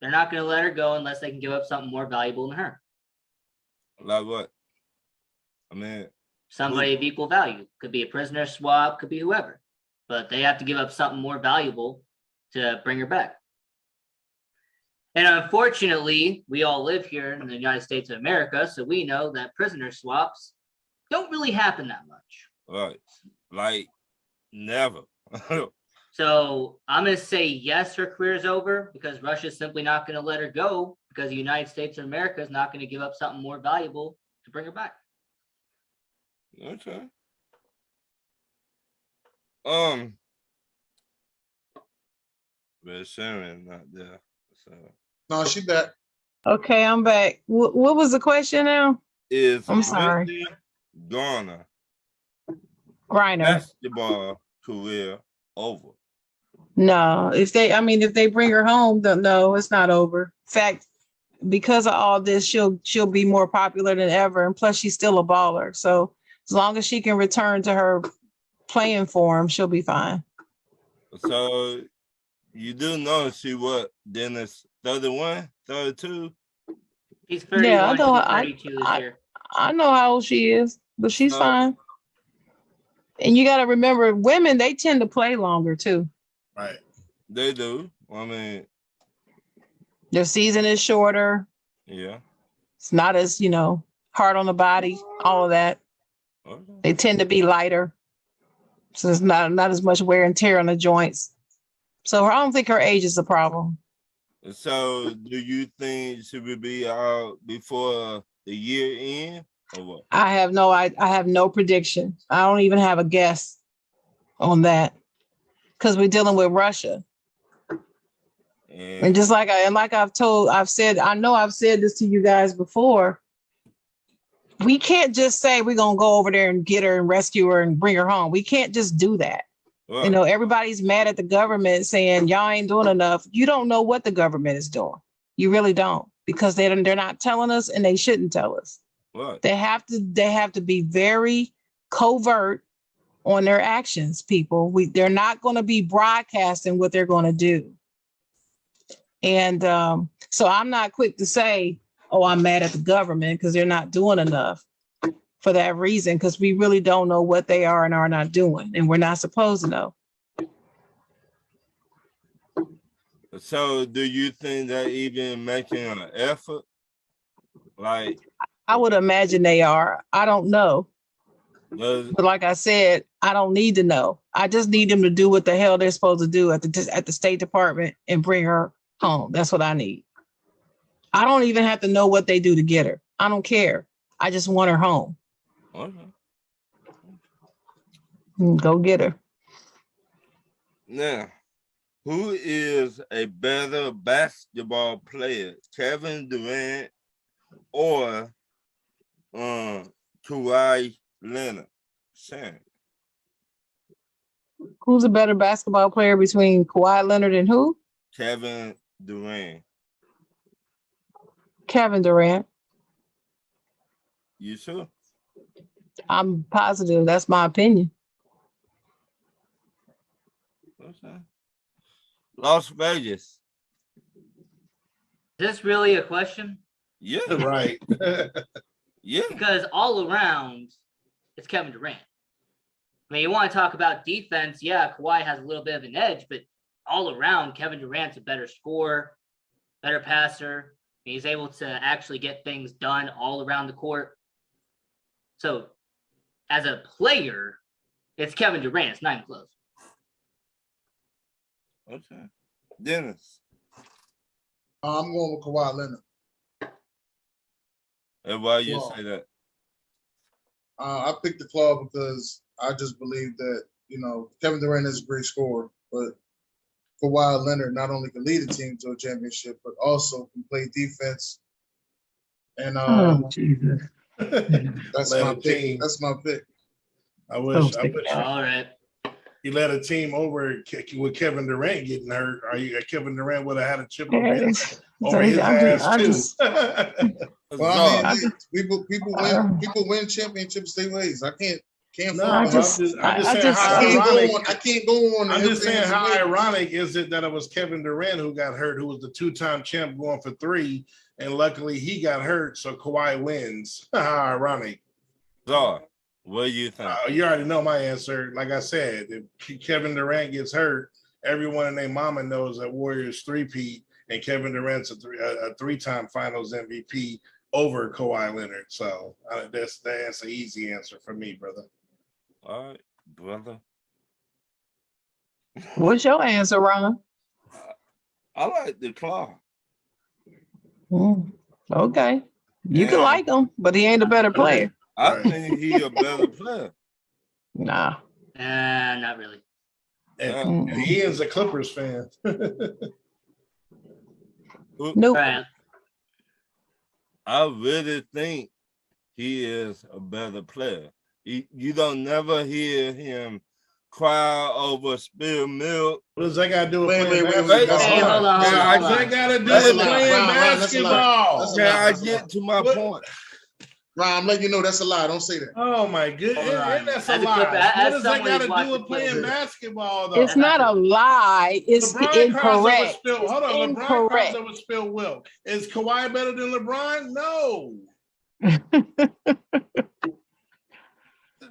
They're not gonna let her go unless they can give up something more valuable than her. Like what? I mean, Somebody of equal value. Could be a prisoner swap, could be whoever. But they have to give up something more valuable to bring her back. And unfortunately, we all live here in the United States of America, so we know that prisoner swaps don't really happen that much. right. Like, never. So I'm going to say yes, her career's over because Russia's simply not going to let her go because the United States of America is not going to give up something more valuable to bring her back. Okay. But Sharon not there. So No, she back. Okay, I'm back. What was the question now? is I'm sorry. Brittany Griner Griner. basketball career over? No, if they bring her home, no, it's not over. In fact, because of all this, she'll be more popular than ever, and plus she's still a baller. So as long as she can return to her playing form, she'll be fine. So you do know she what, Dennis, 31, 32? He's 31, Yeah, I know. she's 32 this year. I know how old she is, but she's fine. And you got to remember, women, they tend to play longer too. Right. They do. I mean, Their season is shorter. Yeah. It's not as, hard on the body, all of that. Okay. They tend to be lighter. So there's not as much wear and tear on the joints. So I don't think her age is a problem. So do you think she will be out before the year end or what? I have no prediction. I don't even have a guess on that because we're dealing with Russia. And just like I've said this to you guys before. We can't just say we're gonna go over there and get her and rescue her and bring her home. We can't just do that. Right. Everybody's mad at the government saying y'all ain't doing enough. You don't know what the government is doing. You really don't, because they're not telling us, and they shouldn't tell us. Right. They have to be very covert on their actions, people. They're not going to be broadcasting what they're going to do. And so I'm not quick to say, oh, I'm mad at the government because they're not doing enough for that reason, because we really don't know what they are and are not doing, and we're not supposed to know. So do you think they're even making an effort? Like, I would imagine they are. I don't know. But like I said, I don't need to know. I just need them to do what the hell they're supposed to do at the State Department and bring her home. That's what I need. I don't even have to know what they do to get her. I don't care. I just want her home. okay. Go get her. Now, who is a better basketball player, Kevin Durant or Kawhi Leonard? Sam. Who's a better basketball player between Kawhi Leonard and who? Kevin Durant. Kevin Durant. You sure? I'm positive. That's my opinion. Okay. Las Vegas. Is this really a question? Yeah. Right. Yeah. Because all around, it's Kevin Durant. I mean, you want to talk about defense, yeah, Kawhi has a little bit of an edge, but all around, Kevin Durant's a better scorer, better passer. He's able to actually get things done all around the court. So, as a player, it's Kevin Durant. It's not even close. Okay. Dennis. I'm going with Kawhi Leonard. And why you Claw. say that? I picked the Claw because I just believe that, Kevin Durant is a great scorer, but Kawhi Leonard not only can lead a team to a championship, but also can play defense. And Jesus. that's Led my a pick. team. That's my pick. I wish All right. he led a team over with Kevin Durant getting hurt. Kevin Durant would have had a chip over his ass too. Well, I mean, people win championships their ways. I can't. No, I I'm just saying how ironic. I can't go on. I'm just saying how ironic is it that it was Kevin Durant who got hurt, who was the two-time champ going for 3, and luckily he got hurt, so Kawhi wins. How ironic. So, what do you think? You already know my answer. Like I said, if Kevin Durant gets hurt, everyone and their mama knows that Warriors three-peat, and Kevin Durant's a 3-time Finals MVP over Kawhi Leonard. So that's an easy answer for me, brother. All right, brother. What's your answer, Ron? I like the Claw. Okay. You can like him, but he ain't a better player. I think he's a better player. Nah. Not really. And Ian's a Clippers fan. Nope. Right. I really think he is a better player. You don't never hear him cry over spilled milk. What does that got to do with Wait, playing wait, basketball? wait. Hey, hold on. Can I What's that got to do That's with a lot. playing Ron, that's a lot. basketball? That's a Can I lot. get to my What? point? Ron, I'm letting you know that's a lie. Don't say that. Oh my goodness, Hold on. and that's a As a lie. Clipper, What as does that someone got to who's do watched with the playing Clippers. basketball, though? It's not a lie. It's LeBron cries over incorrect. spilled. Hold on, LeBron cries Incorrect. over spilled milk. Is Kawhi better than LeBron? No.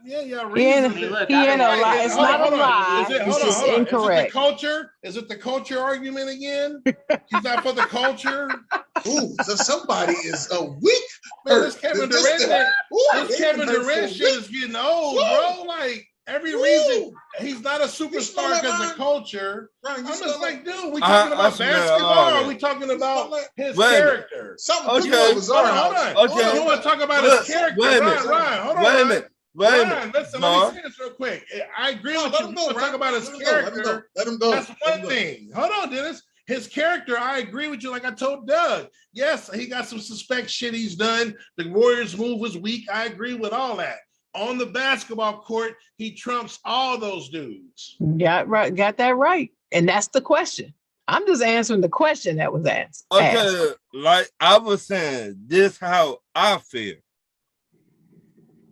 y'all He ain't, reason. I mean, look, he I ain't don't a like lie. it. It's Hold not on, a lie. Is it, It's hold on, just hold on. incorrect. Is it the culture? Is it the culture argument again? He's not for the culture. Ooh, so somebody is a weak. Man, this Kevin Durant, this Kevin Durant Durant shit is getting old, bro. Like every reason he's not a superstar because of culture. Ryan, I'm just like, dude, we I talking about smell basketball? all Or are that. we talking about his Wait a minute. character? Something Okay. okay. Bizarre Hold on. Okay. You want to talk about Look, his character? wait a minute. Ryan, hold on, Wait a Ryan. minute. Wait a Ryan, minute. listen, let me say this real quick. I agree with you. Let him go, Talk Ryan. about his Let him go. character. Let him go. That's one thing. Hold on, Dennis. His character, I agree with you. Like I told Doug, yes, he got some suspect shit he's done. The Warriors' move was weak. I agree with all that. On the basketball court, he trumps all those dudes. Got that right. And that's the question. I'm just answering the question that was asked. Okay, like I was saying, this how I feel.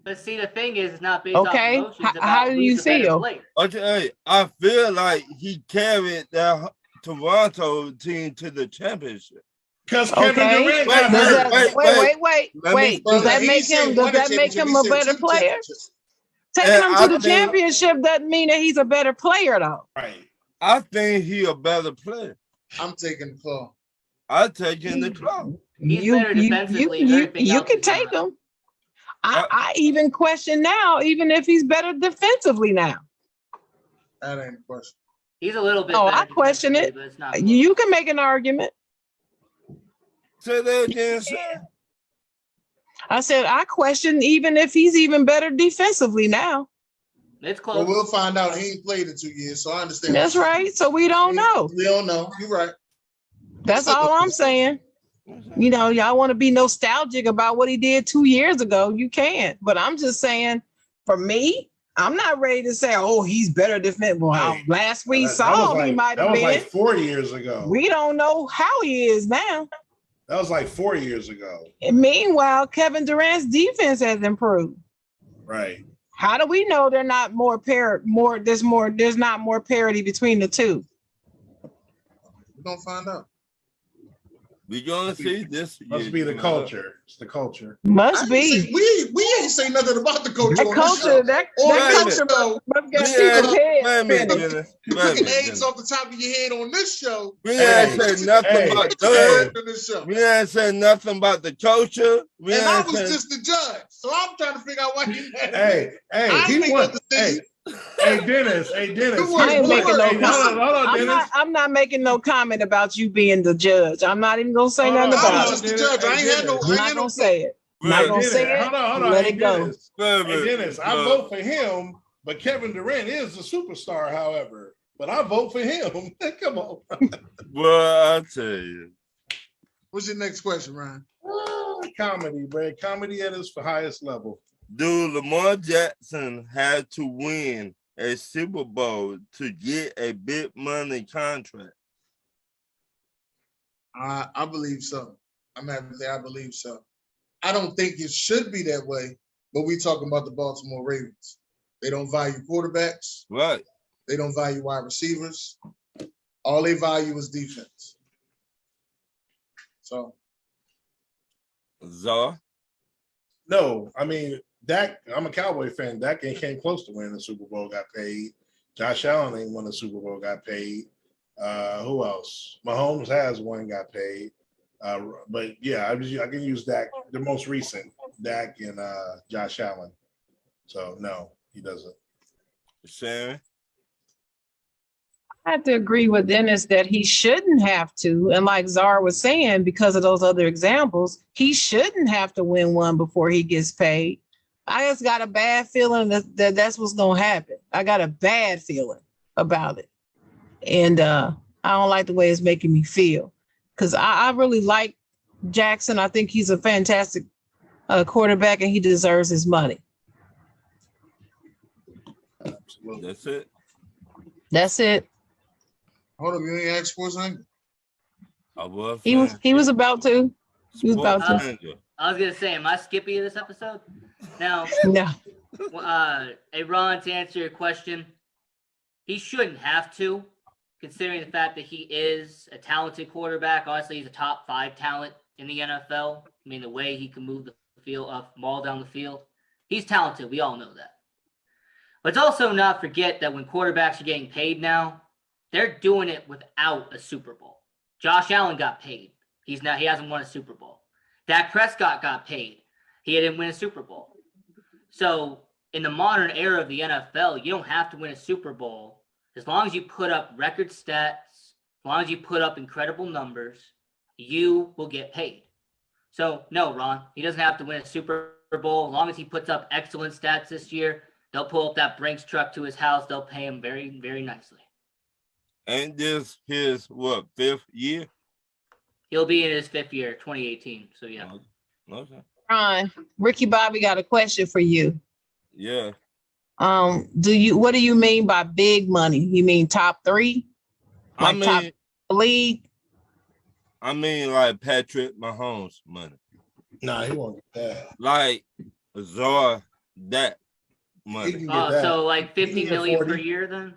But see, the thing is, it's not based Okay, off emotions. how About do you who's the better feel? player. Okay, I feel like he carried that Toronto team to the championship. Because Kevin Okay. Durant Wait, got Does hurt. that, wait. Let Does that make him a better player? Taking And him I to the think- championship doesn't mean that he's a better player, though. Right. I think he a better player. I'm taking the claw. I taking the club. He's better defensively and everything You else can is not. take him. I even question now, even if he's better defensively now. That ain't the question. He's a little bit. Oh, better I question it. defensively, but it's not You can make an argument. Say that again, sir. I said I question even if he's even better defensively now. It's close. Well, we'll find out. He ain't played in 2 years, so I understand. That's right. So we don't know. We don't know. You're right. That's all I'm saying. You know, y'all want to be nostalgic about what he did 2 years ago. You can. But I'm just saying, for me, I'm not ready to say, oh, he's better defensive. Well, Hey, last we that saw was him, he might that have was been. like 4 years ago. We don't know how he is now. That was like 4 years ago. And meanwhile, Kevin Durant's defense has improved. Right. How do we know they're not there's not more parity between the two? We're gonna find out. We gonna see this. Must be the culture. It's the culture. Must be. We ain't say nothing about the culture. That on this culture, show. that On culture this must show, get Yeah, people's wait a heads minute, spinning. Dennis. you Wait a picking minute, names Dennis. off the top of your head on this show. We Hey, ain't said nothing hey, about Put your that. word on this show. We ain't said nothing about the culture. We And I ain't was said. just the judge, so I'm trying to figure out why you mad at me. Hey, I he ain't make won. no decision. Hey, Dennis. Hey, Dennis. You I ain't One making word. no Hey, Hold on, comment. Dennis. I'm not making no comment about you being the judge. I'm not even gonna say Hold nothing on, I about was it. just the Dennis. judge. I ain't had no. I'm not gonna say it. Wait, Not gonna Dennis, say it. hold on. Let Hey, it go. Dennis. wait a Hey, minute. Dennis, I vote for him, but Kevin Durant is the superstar, however. But I vote for him. Come on. Well, I tell you. What's your next question, Ryan? Comedy, bro. Comedy at its highest level. Do Lamar Jackson have to win a Super Bowl to get a big money contract? I believe so. I'm happy to say I believe so. I don't think it should be that way, but we talking about the Baltimore Ravens. They don't value quarterbacks. Right. They don't value wide receivers. All they value is defense. So Zar? No, I mean, Dak, I'm a Cowboy fan. Dak ain't came close to winning the Super Bowl, got paid. Josh Allen ain't won the Super Bowl, got paid. Who else? Mahomes has one, got paid. But yeah, I can use Dak, the most recent, Dak and Josh Allen. So no, he doesn't. Sharon? I have to agree with Dennis that he shouldn't have to. And like Zara was saying, because of those other examples, he shouldn't have to win one before he gets paid. I just got a bad feeling that's what's going to happen. I got a bad feeling about it. And I don't like the way it's making me feel. Because I really like Jackson. I think he's a fantastic quarterback and he deserves his money. Absolutely. That's it. That's it. hold up, you ain't asked for something? I was. He was about to. He was about to. I was gonna say, am I Skippy this episode? Now, No. hey Ron, to answer your question, he shouldn't have to, considering the fact that he is a talented quarterback. Honestly, he's a top 5 talent in the NFL. I mean, the way he can move the field, maul down the field, he's talented. We all know that. Let's also not forget that when quarterbacks are getting paid now, they're doing it without a Super Bowl. Josh Allen got paid. He hasn't won a Super Bowl. Dak Prescott got paid. He didn't win a Super Bowl. So in the modern era of the NFL, you don't have to win a Super Bowl. As long as you put up record stats, as long as you put up incredible numbers, you will get paid. So no, Ron, he doesn't have to win a Super Bowl. As long as he puts up excellent stats this year, they'll pull up that Brinks truck to his house. They'll pay him very, very nicely. Ain't this his, what, 5th year? He'll be in his 5th year, 2018. So, yeah. Okay. Ron, Ricky Bobby got a question for you. Yeah. What do you mean by big money? You mean top 3? Like top league? I mean like Patrick Mahomes money. Nah, he won't get that. Like Zor that money. So like 50 million per year then?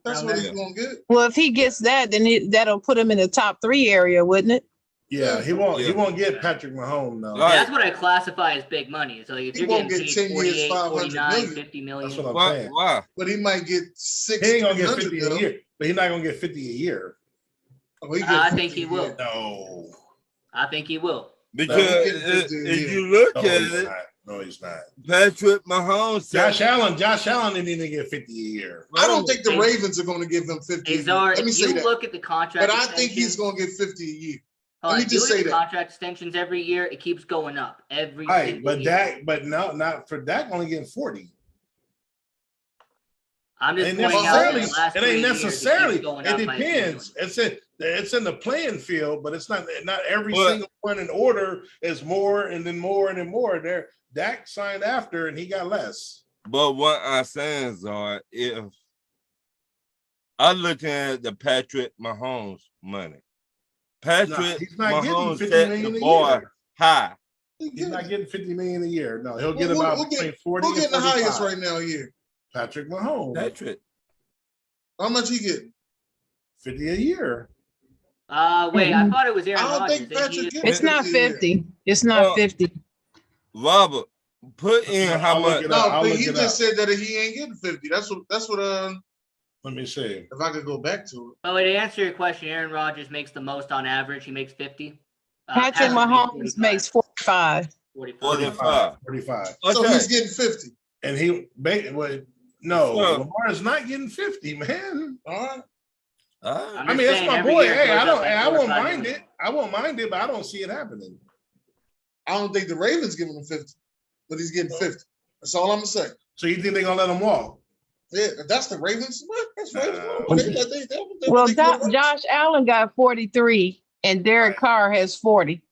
That's what he's gonna get. Well, if he gets that, then that'll put him in the top 3 area, wouldn't it? Yeah, he won't get Patrick Mahomes though. Yeah, that's what I classify as big money. So like if you're getting paid 48, 49, 50 million. That's what I'm saying. Why? But he might get 60. He ain't gonna get 50 a year, but he's not gonna get 50 a year. I think he will. No. I think he will. Because if you look at it, no, he's not. Patrick Mahomes. Josh Allen didn't even get 50 a year. I don't think the Ravens are going to give him 50. Let me say that. Look at the contract, but I think he's going to get 50 a year. Let me just say that. Contract extensions every year, it keeps going up every. Right, but not for Dak only getting 40. I'm just pointing out it ain't necessarily. It depends. It's in the playing field, but it's not every single one in order is more and then more and then more. There, Dak signed after and he got less. But what I'm saying is, if I'm looking at the Patrick Mahomes money, Patrick Mahomes set the bar high. He's not getting 50 million a year. No, he'll get about between 40 and 45. Who's getting the highest right now a year? Patrick Mahomes. Patrick. How much he getting? 50 a year. Wait, I thought it was Aaron Rodgers. It's not 50. It's not 50. Robert, put in how much. No, but he just said that he ain't getting 50. That's what let me see. If I could go back to it. Oh, to answer your question, Aaron Rodgers makes the most on average. He makes 50. Patrick Mahomes makes 45. 45. So he's getting 50. And Lamar is not getting 50, man. All right. I mean, that's my boy. Hey, I won't mind it. I won't mind it, but I don't see it happening. I don't think the Ravens giving him 50, but he's getting 50. That's all I'm gonna say. So you think they're gonna let him walk? Yeah, that's the Ravens. That's Ravens. Well, Josh Allen got 43, and Derek Carr has 40.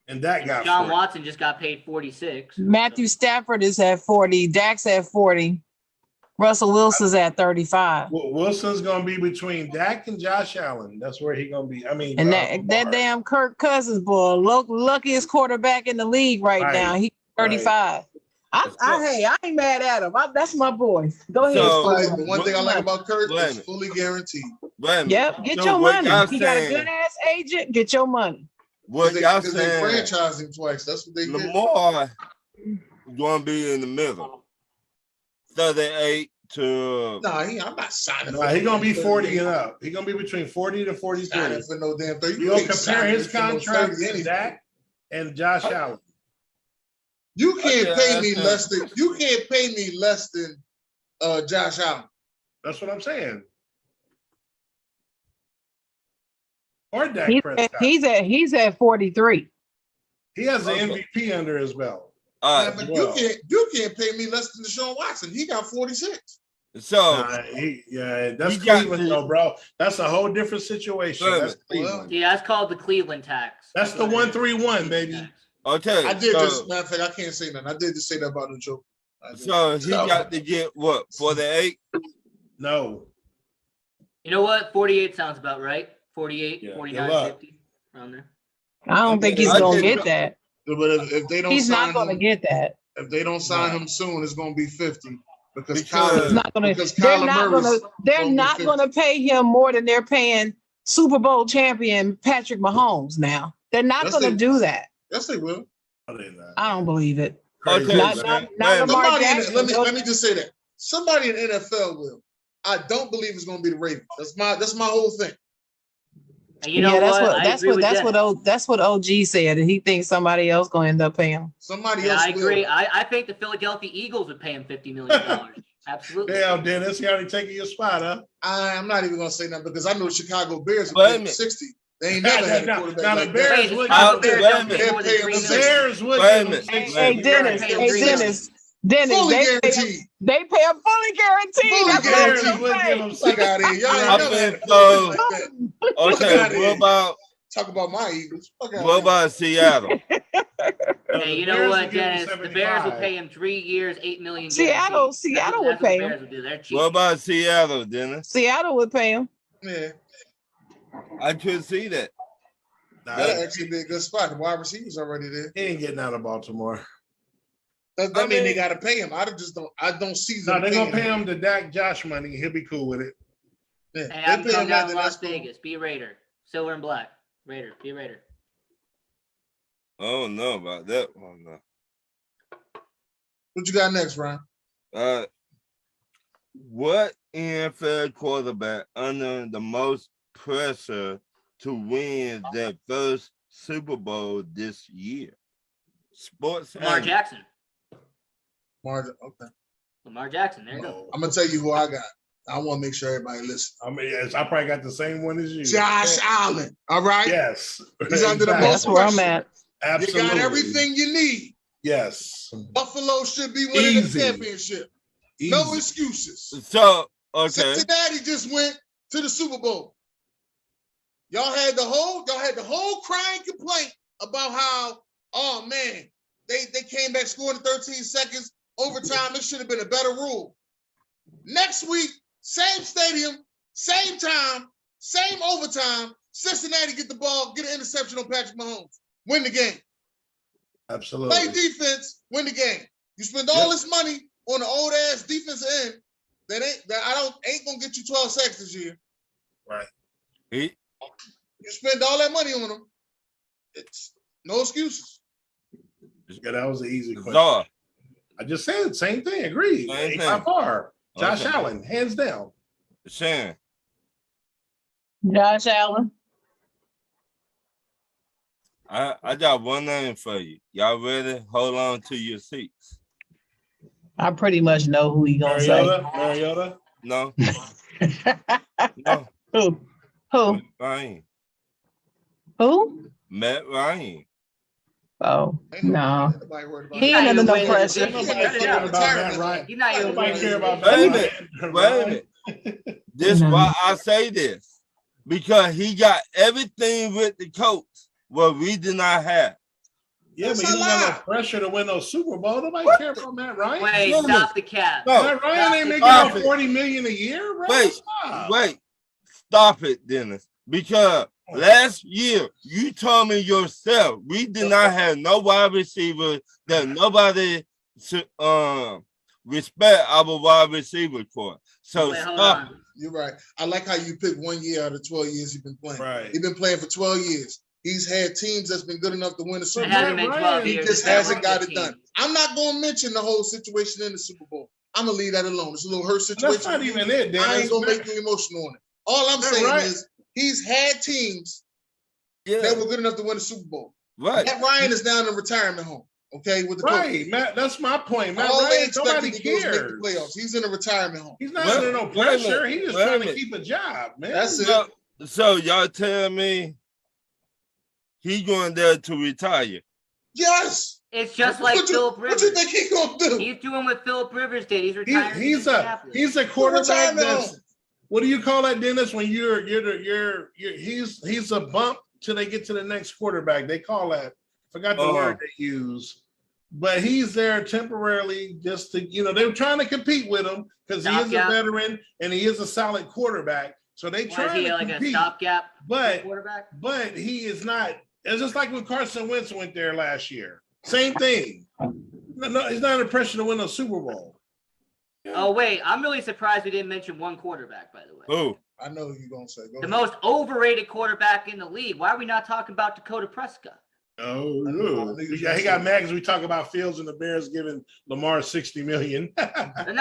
And that got John Watson just got paid 46. Matthew Stafford is at 40. Dak's at 40. Russell Wilson's at 35. Well, Wilson's gonna be between Dak and Josh Allen. That's where he's gonna be. I mean, and that damn Kirk Cousins boy, luckiest quarterback in the league right now. He's 35. I ain't mad at him. That's my boy. Go ahead. The one thing I like about Kirk is fully guaranteed. Yep, get your money. He got a good ass agent. Get your money. What y'all saying? They franchise him twice. That's what they did. Lamar gonna be in the middle. 38 to. I'm not signing. He's gonna be 40 and up. He's gonna be between 40 to 43. For no damn 30. You gonna compare his contract to Dak and Josh Allen? You can't pay me less than. You can't pay me less than Josh Allen. That's what I'm saying. Or Dak Prescott. He's at 43. He has an MVP under his belt. But you can't pay me less than Deshaun Watson. He got 46. So that's Cleveland though, bro. That's a whole different situation. That's Cleveland. Yeah, that's called the Cleveland tax. That's the 131, baby. Okay. I did just matter of fact, I can't say nothing. I did just say that about the joke. So he got to get what, 48? No. You know what? 48 sounds about right. 48, 49, 50 around there. I don't think he's gonna get that. But if they don't, he's not going to get that. If they don't sign him soon, it's going to be 50 because they're not going to pay him more than they're paying Super Bowl champion Patrick Mahomes. Now they're not going to do that. Yes, they will. I don't believe it. Okay, not Lamar Jackson. Let me just say that. Somebody in the NFL will. I don't believe it's going to be the Ravens. That's my whole thing. And you know what? That's what OG said, and he thinks somebody else going to end up paying him. Somebody Yeah, else. I agree. Will. I think the Philadelphia Eagles would pay him $50 million. Absolutely. Damn, Dennis, he already taking your spot, huh? I'm not even going to say nothing because I know the Chicago Bears Wait a are paying minute. 60. They ain't never had a quarterback Now, the like Bears that. would The Bears would Hey, give him hey, Dennis, fully they guaranteed. pay him fully guaranteed. Fully That's what guaranteed. I'm would give saying. him Fuck out of here. Y'all I ain't never had a think quarterback so. like that. Okay, what about Talk about my Eagles. Fuck out what of here. about Seattle? Hey, you know what, Dennis? The Bears will pay him 3 years, $8 million. Seattle would pay him. The Bears will do. They're cheap. What about Seattle, Dennis? Seattle would pay him. Yeah, I could see that. that'd actually be a good spot. The wide receivers already there. He ain't getting out of Baltimore. That mean they got to pay him. I don't see them. No, they're gonna pay him the Dak Josh money. He'll be cool with it. Yeah, Hey, they I'm pay coming him down out, to then Las that's cool. Vegas. Be a Raider. Silver and black. Raider. Be a Raider. I don't know about that one. No. What you got next, Ryan? What NFL quarterback under the most pressure to win their first Super Bowl this year? Sports. Lamar analyst. Jackson. Okay. Lamar Jackson. There you go. I'm gonna tell you who I got. I want to make sure everybody listens. I mean, yes, I probably got the same one as you. Josh Allen. All right. Yes. He's under the That's most where I'm pressure. at. Absolutely. You got everything you need. Yes. Buffalo should be winning Easy. the championship. Easy. No excuses. So okay, Cincinnati just went to the Super Bowl. Y'all had the whole crying complaint about how, oh man, they came back scoring in 13 seconds, overtime. It should have been a better rule. Next week, same stadium, same time, same overtime. Cincinnati get the ball, get an interception on Patrick Mahomes, win the game. Absolutely. Play defense, win the game. You spend all this money on the old ass defensive end that ain't gonna get you 12 sacks this year. Right. You spend all that money on them. It's no excuses. Yeah, that was an easy question. Czar. I just said same thing. Agreed. Same By thing. far. Josh Okay. Allen, hands down. Shan. Josh Allen. I got one name for you. Y'all ready? Hold on to your seats. I pretty much know who he gonna Mariota? No, say. no. Who? Matt Ryan. Who? Matt Ryan. Oh no. Nobody worried about He that. ain't under no Ain't pressure. nobody Nobody Yeah. care about that, right? He's not even Nobody care about Wait a that. minute. Wait a minute. This is why I say this. Because he got everything with the coach what we did not have. Yeah, but That's he a don't got lie. no pressure to win no Super Bowl. Nobody care about Matt Ryan. Wait, No, stop the cap. No. Matt Ryan ain't making Stop no it. $40 million a year, bro. Wait, Stop. wait. Stop it, Dennis. Because last year you told me yourself we did not have no wide receiver that nobody should respect our wide receiver for. So Wait, hold stop on. it. You're right. I like how you picked 1 year out of 12 years he's been playing. Right. He's been playing for 12 years. He's had teams that's been good enough to win a Super It Bowl. hasn't been Ryan, 12 He years. just It's been hasn't one got it 15. done. I'm not going to mention the whole situation in the Super Bowl. I'm going to leave that alone. It's a little hurt situation. That's not even it, Dennis. I ain't going to make you emotional on it. All I'm Matt saying Ryan- is he's had teams Yeah, that were good enough to win a Super Bowl. right. Matt Ryan is now in a retirement home, okay, with the Right, Matt. That's my point. Matt All they Ryan, expect nobody him to do is make the cares. playoffs. He's in a retirement home. He's not Wait- under no wait a pressure. minute, He's just wait a trying to minute. keep a job, man. That's it. So y'all tell me he going there to retire. Yes. It's just like What you Philip Rivers. think he going to do? He's doing what Philip Rivers did. He's retiring. in He's a Indianapolis. quarterback Retirement that's home. what do you call that, Dennis? When he's a bump till they get to the next quarterback. They call that. Forgot the word they use. But he's there temporarily just to, they were trying to compete with him because he is a Stopgap. veteran and he is a solid quarterback. So they Why is trying he to like a compete. stopgap But quarterback? but he is not. It's just like when Carson Wentz went there last year. Same thing. No, he's not under pressure to win a Super Bowl. Oh wait, I'm really surprised we didn't mention one quarterback. By the way, Who? I know who you're going to say. Go the ahead. most overrated quarterback in the league. Why are we not talking about Dakota Prescott? Oh, I no. knew he was Yeah, gonna he say got that. mad because we talk about Fields and the Bears giving Lamar $60 million. No, I'm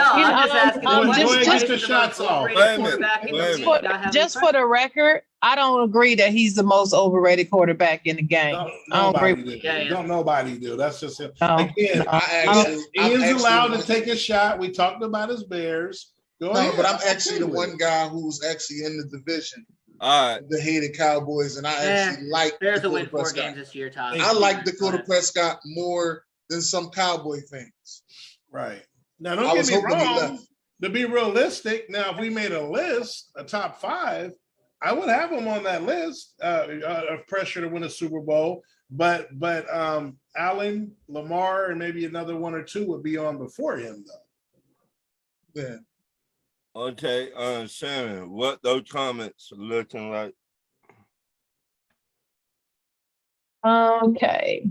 just asking the Go question. ahead, Why get is the he the shots most off. Wait overrated a minute, quarterback in the wait a league? minute. Not having Just for pressure? the record, I don't agree that he's the most overrated quarterback in the game. I don't agree. Nobody do. Yeah, yeah. Don't nobody do. That's just him. No, Again, no. I'm Ian's actually allowed to one- take a shot. We talked about his Bears. Go No, ahead. but I'm actually the Okay with one it. guy who's actually in the division, All right. the hated Cowboys, and I actually like Bears will Dakota win 4 Prescott. games this year, Todd. I like Go Dakota ahead. Prescott more than some Cowboy fans. Right. Now, I don't get was me hoping he wrong. left. To be realistic, now if we made a list, a top 5, I would have him on that list of pressure to win a Super Bowl. But Allen, Lamar, and maybe another 1 or 2 would be on before him, though. Yeah. Okay, Shannon, what those comments looking like? Okay.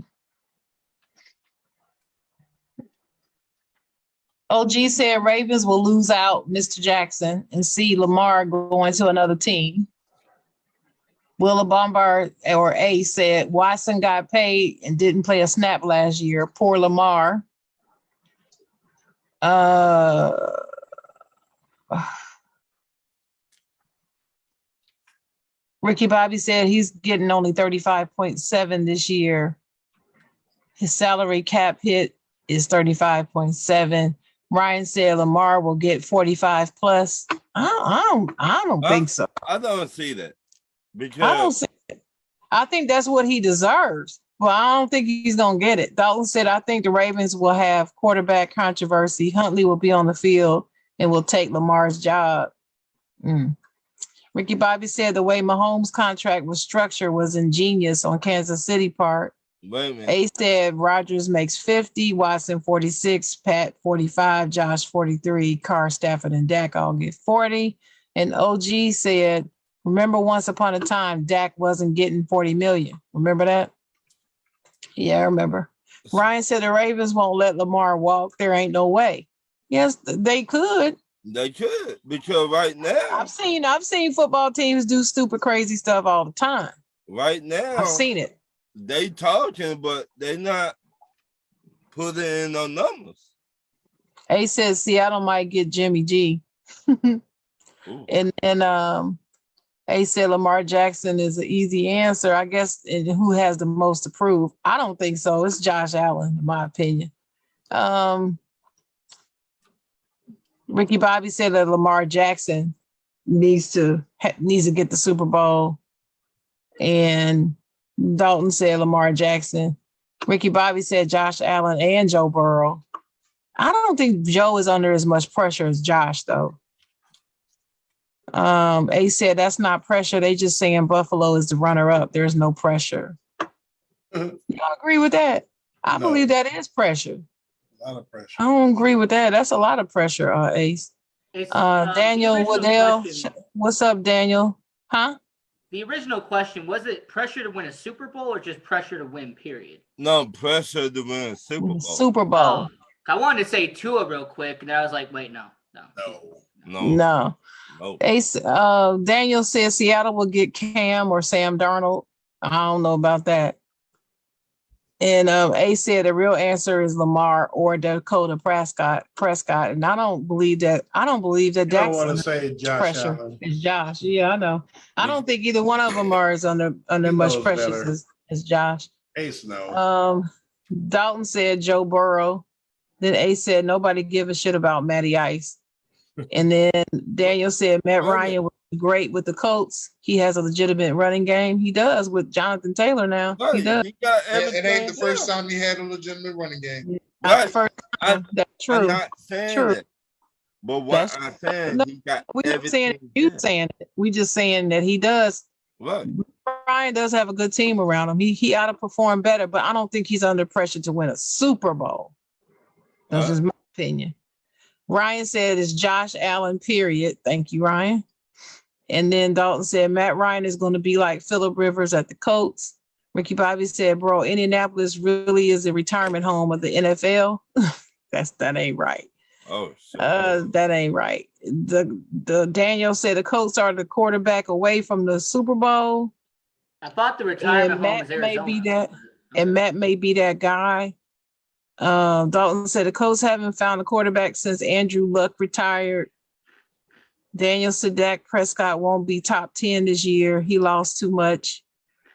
OG said Ravens will lose out Mr. Jackson and see Lamar going to another team. Willa Bombard or A said Watson got paid and didn't play a snap last year. Poor Lamar. Ricky Bobby said he's getting only 35.7 this year. His salary cap hit is 35.7. Ryan said Lamar will get 45 plus. I don't think so. I don't see that. I don't Because see it. I think that's what he deserves. Well, I don't think he's gonna get it. Dalton said, I think the Ravens will have quarterback controversy. Huntley will be on the field and will take Lamar's job. Ricky Bobby said the way Mahomes' contract was structured was ingenious on Kansas City part. wait a minute. A said Rodgers makes 50, Watson 46, Pat 45, Josh 43, Carr, Stafford, and Dak all get 40. And OG said, remember once upon a time, Dak wasn't getting 40 million. Remember that? Yeah, I remember. Ryan said the Ravens won't let Lamar walk. There ain't no way. Yes, they could. They could, because right now, I've seen football teams do stupid, crazy stuff all the time. right now, I've seen it. they talking, but they not putting in no numbers. A says Seattle might get Jimmy G. Ooh. And A said Lamar Jackson is an easy answer. I guess who has the most to prove? I don't think so. It's Josh Allen, in my opinion. Ricky Bobby said that Lamar Jackson needs to get the Super Bowl. And Dalton said Lamar Jackson. Ricky Bobby said Josh Allen and Joe Burrow. I don't think Joe is under as much pressure as Josh, though. A said that's not pressure. They just saying Buffalo is the runner-up. There's no pressure. Y'all agree with that? I No. believe that is pressure. A lot of pressure. I don't agree with that. That's a lot of pressure, Ace. It's, Daniel the original Waddell. question- What's up, Daniel? Huh? The original question, was it pressure to win a Super Bowl or just pressure to win, period? No pressure to win a Super Bowl. Super Bowl. I wanted to say Tua real quick, and then I was like, wait, no. No. Ace, Daniel says Seattle will get Cam or Sam Darnold. I don't know about that. And Ace said the real answer is Lamar or Dakota Prescott. And I don't believe that. I don't believe that I don't Dak's want to under say Josh pressure. Allen. It's Josh. Yeah, I know. I don't think either one of them are under He much knows pressure better. as Josh. Ace, no. Dalton said Joe Burrow. Then Ace said nobody give a shit about Matty Ice. And then Daniel said Matt Ryan was great with the Colts. He has a legitimate running game. He does with Jonathan Taylor now. Right. He does. He got It ain't everything the first down. time he had a legitimate running game. Not the Right. first time. That's I'm true. not saying True. that. But what That's- I'm saying, No, he got We're not everything saying you down. saying it. We just saying that he does. Right. Ryan does have a good team around him. He ought to perform better, but I don't think he's under pressure to win a Super Bowl. That's just my opinion. Ryan said it's Josh Allen, period. Thank you, Ryan. And then Dalton said Matt Ryan is going to be like Phillip Rivers at the Colts. Ricky Bobby said, bro, Indianapolis really is a retirement home of the NFL. That ain't right. Oh, shit. That ain't right. The Daniel said the Colts are the quarterback away from the Super Bowl. I thought the retirement home Matt was may Arizona. be that. and Matt may be that guy. Dalton said the Colts haven't found a quarterback since Andrew Luck retired. Daniel said Dak Prescott won't be top 10 this year. He lost too much.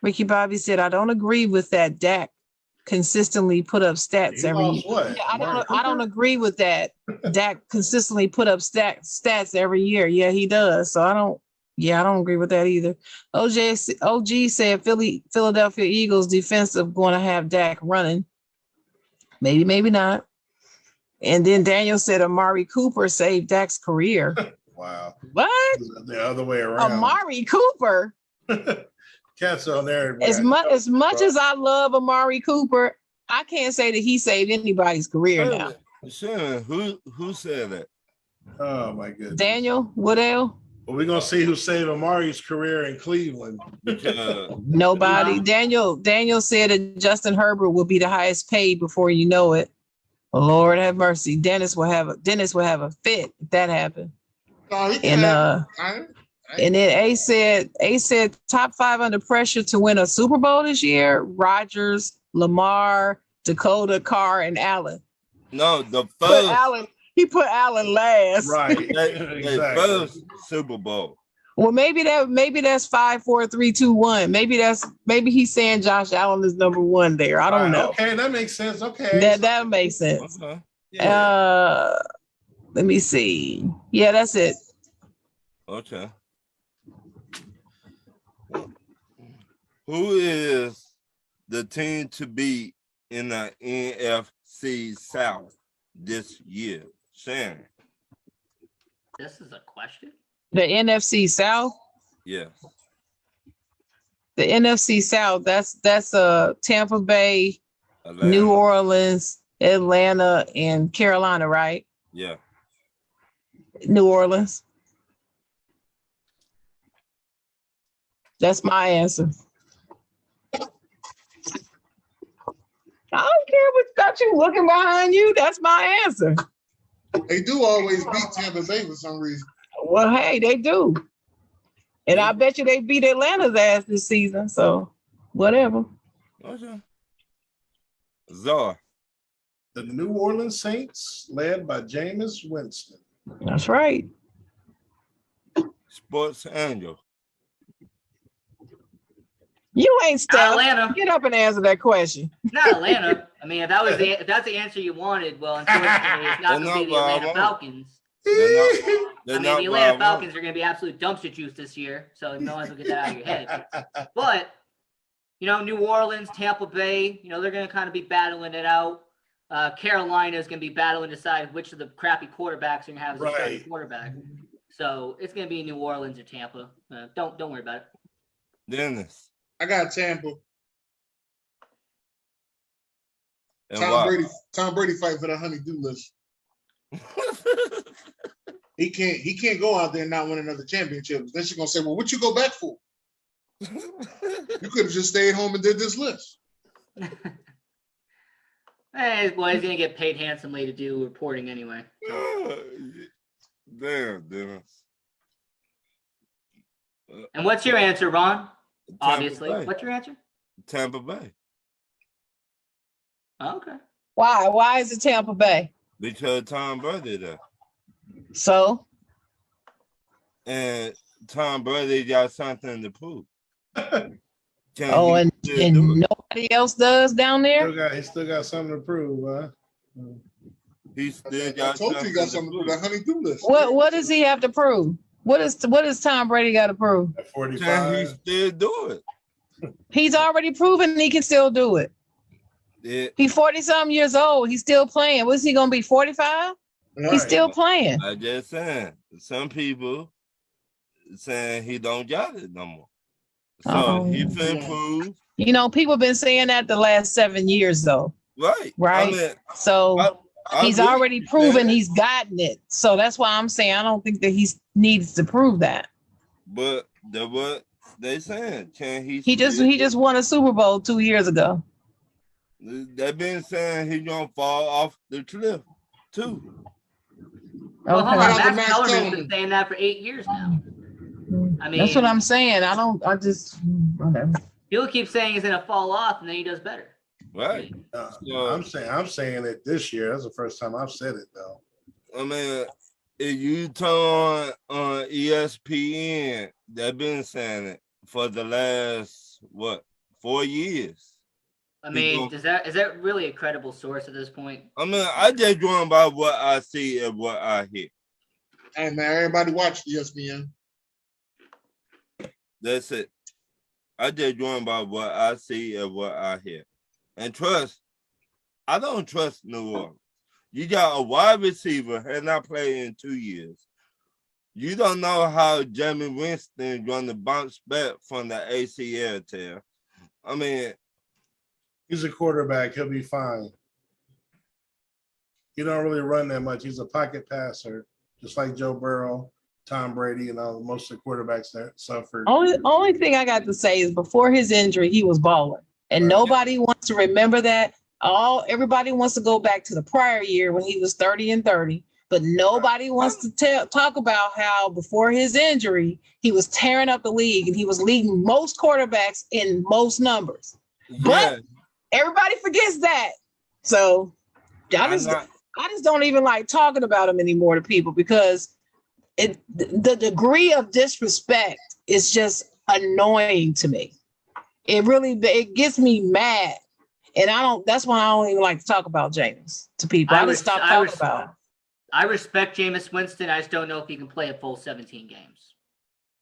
Ricky Bobby said, I don't agree with that. Dak consistently put up stats He every year. lost what? Yeah, I don't Cooper? agree with that. Dak consistently put up stats every year. Yeah, he does. So I don't agree with that either. OG said Philadelphia Eagles defensive going to have Dak running. Maybe, maybe not. And then Daniel said Amari Cooper saved Dak's career. Wow. What? The other way around. Amari Cooper. Cats on there. As much as I love Amari Cooper, I can't say that he saved anybody's career now. Shannon, who said that? Oh my goodness. Daniel Woodell? Well, we're gonna see who saved Amari's career in Cleveland. Nobody. Daniel said that Justin Herbert will be the highest paid before you know it. Lord have mercy. Dennis will have a fit if that happened. And then A said top 5 under pressure to win a Super Bowl this year: Rodgers, Lamar, Dakota, Carr, and Allen. No, the first. He put Allen last. Right. Exactly. First Super Bowl. Well, maybe that's 5, 4, 3, 2, 1. Maybe he's saying Josh Allen is number 1 there. I don't know. Okay, that makes sense. Okay. That makes sense. Okay. Yeah. Let me see. Yeah, that's it. Okay. Who is the team to beat in the NFC South this year? Shannon. This is a question. The NFC South? Yes. The NFC South, that's Tampa Bay, Atlanta. New Orleans, Atlanta, and Carolina, right? Yeah. New Orleans. That's my answer. I don't care what's got you looking behind you. That's my answer. They do always beat Tampa Bay for some reason. Well, hey, they do. And I bet you they beat Atlanta's ass this season. So, whatever. Okay. Czar. The New Orleans Saints, led by Jameis Winston. That's right. Sports Angel. You ain't Steph. Atlanta. Get up and answer that question. Not Atlanta. I mean, if that's the answer you wanted, well, unfortunately, it's not going to be the Atlanta Falcons. The Atlanta Falcons are going to be absolute dumpster juice this year, so no one will get that out of your head. But, New Orleans, Tampa Bay, they're going to kind of be battling it out. Carolina is going to be battling to decide which of the crappy quarterbacks are going to have as a starting quarterback. So it's going to be New Orleans or Tampa. Don't worry about it. Dennis. I got Tampa. And Tom Brady fight for the honey-do list. He can't go out there and not win another championship. Then she's gonna say, "Well, what you go back for? You could have just stayed home and did this list." Hey, well, he's gonna get paid handsomely to do reporting anyway. Damn, Dennis. And what's your answer, Ron? Tampa Obviously. Bay. What's your answer? Tampa Bay. Oh, okay. Why? Why is it Tampa Bay? Because Tom Brady there. So? And Tom Brady got something to prove. And nobody else does down there? He still got something to prove, huh? He still got I told you he got something to prove. That honey-do list. What does he have to prove? What does Tom Brady got to prove? At 45. Can he still do it? He's already proven he can still do it. Yeah. He's 40-something years old. He's still playing. What's he going to be, 45? Right. He's still playing. I just saying. Some people saying he don't got it no more. So he been proved. People been saying that the last 7 years, though. Right. Right. I mean, so he's really already proven he's gotten it. So that's why I'm saying I don't think that he needs to prove that. But what they saying? Can he? He just won a Super Bowl 2 years ago. They've been saying he's gonna fall off the cliff too. Well, hold Okay. on. Max Kellerman's been saying that for 8 years now. I mean, That's what I'm saying. Whatever. People keep saying he's going to fall off, and then he does better. Right. I'm saying it this year. That's the first time I've said it though. I mean, if you turn on ESPN, they've been saying it for the last 4 years. I mean, is that really a credible source at this point? I mean, I just going by what I see and what I hear. Hey man, everybody watch ESPN. That's it. I just going by what I see and what I hear. And I don't trust New Orleans. You got a wide receiver had not played in 2 years. You don't know how Jamie Winston going to bounce back from the ACL tear. I mean, he's a quarterback. He'll be fine. He don't really run that much. He's a pocket passer, just like Joe Burrow, Tom Brady, and all most of the quarterbacks that suffered. Only thing I got to say is before his injury, he was balling, and nobody wants to remember that. Everybody wants to go back to the prior year when he was 30-30, but nobody wants to talk about how before his injury he was tearing up the league and he was leading most quarterbacks in most numbers. But everybody forgets that. So I just don't even like talking about him anymore to people because the degree of disrespect is just annoying to me. It gets me mad. And that's why I don't even like to talk about Jameis to people. I just stop talking about him. I respect Jameis Winston. I just don't know if he can play a full 17 games.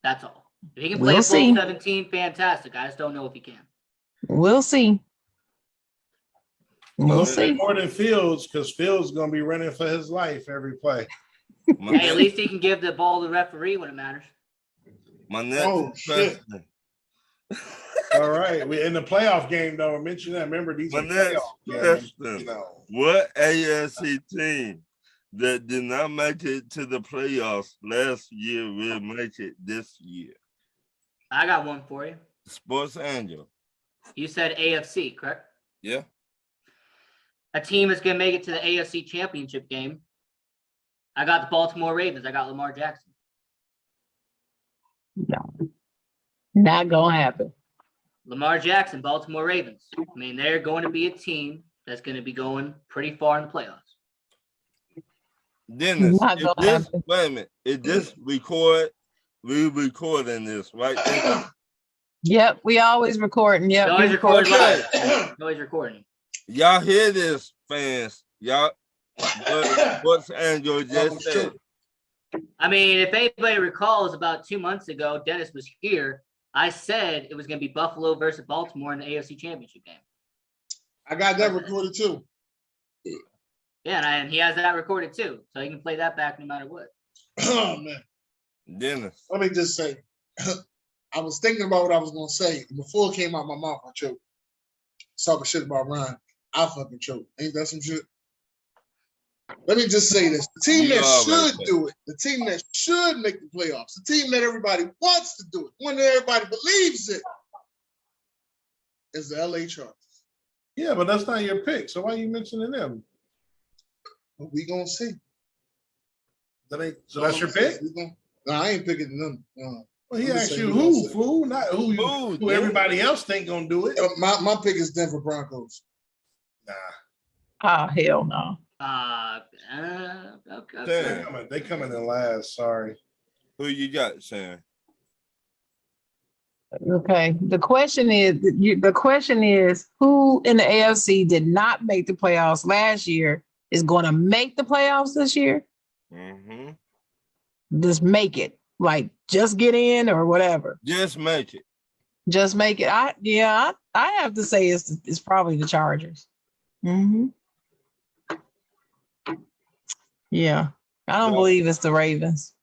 That's all. If he can play a full 17, fantastic. I just don't know if he can. We'll see. We'll see. More than Fields, because Fields is going to be running for his life every play. Hey, at least he can give the ball to the referee when it matters. My next question. All right. We in the playoff game, though. Mention that. Remember, these are playoff games. What AFC team that did not make it to the playoffs last year will make it this year? I got one for you. Sports Angel. You said AFC, correct? Yeah. A team is going to make it to the AFC Championship game. I got the Baltimore Ravens. I got Lamar Jackson. No. Not going to happen. Lamar Jackson, Baltimore Ravens. I mean, they're going to be a team that's going to be going pretty far in the playoffs. Dennis, wait a minute. Is this we recording this, right? Yep, we always recording. Yep, always recording live. Always recording. Y'all hear this, fans? Y'all, what's Angel just said? I mean, if anybody recalls, about 2 months ago, Dennis was here. I said it was going to be Buffalo versus Baltimore in the AFC Championship game. I got that recorded too. Yeah, and he has that recorded too, so he can play that back no matter what. Oh man, Dennis. Let me just say, I was thinking about what I was gonna say before it came out my mouth. I choked. Talking shit about Ryan, I fucking choked. Ain't that some shit? Let me just say this: the team that should do it, the team that should make the playoffs, the team that everybody wants to do it, when everybody believes it, is the LA Chargers. Yeah, but that's not your pick. So why are you mentioning them? But we gonna see. So that's your pick? No, I ain't picking them. Well, he asked you who, fool, not who everybody else think gonna do it. My pick is Denver Broncos. Nah. Oh, hell no. Okay. They coming in last. Sorry. Who you got, Sam? Okay. The question is who in the AFC did not make the playoffs last year is going to make the playoffs this year? Mm-hmm. Just make it. Like just get in or whatever. Just make it. Just make it. I have to say it's probably the Chargers. Mm-hmm. Yeah. I don't believe it's the Ravens.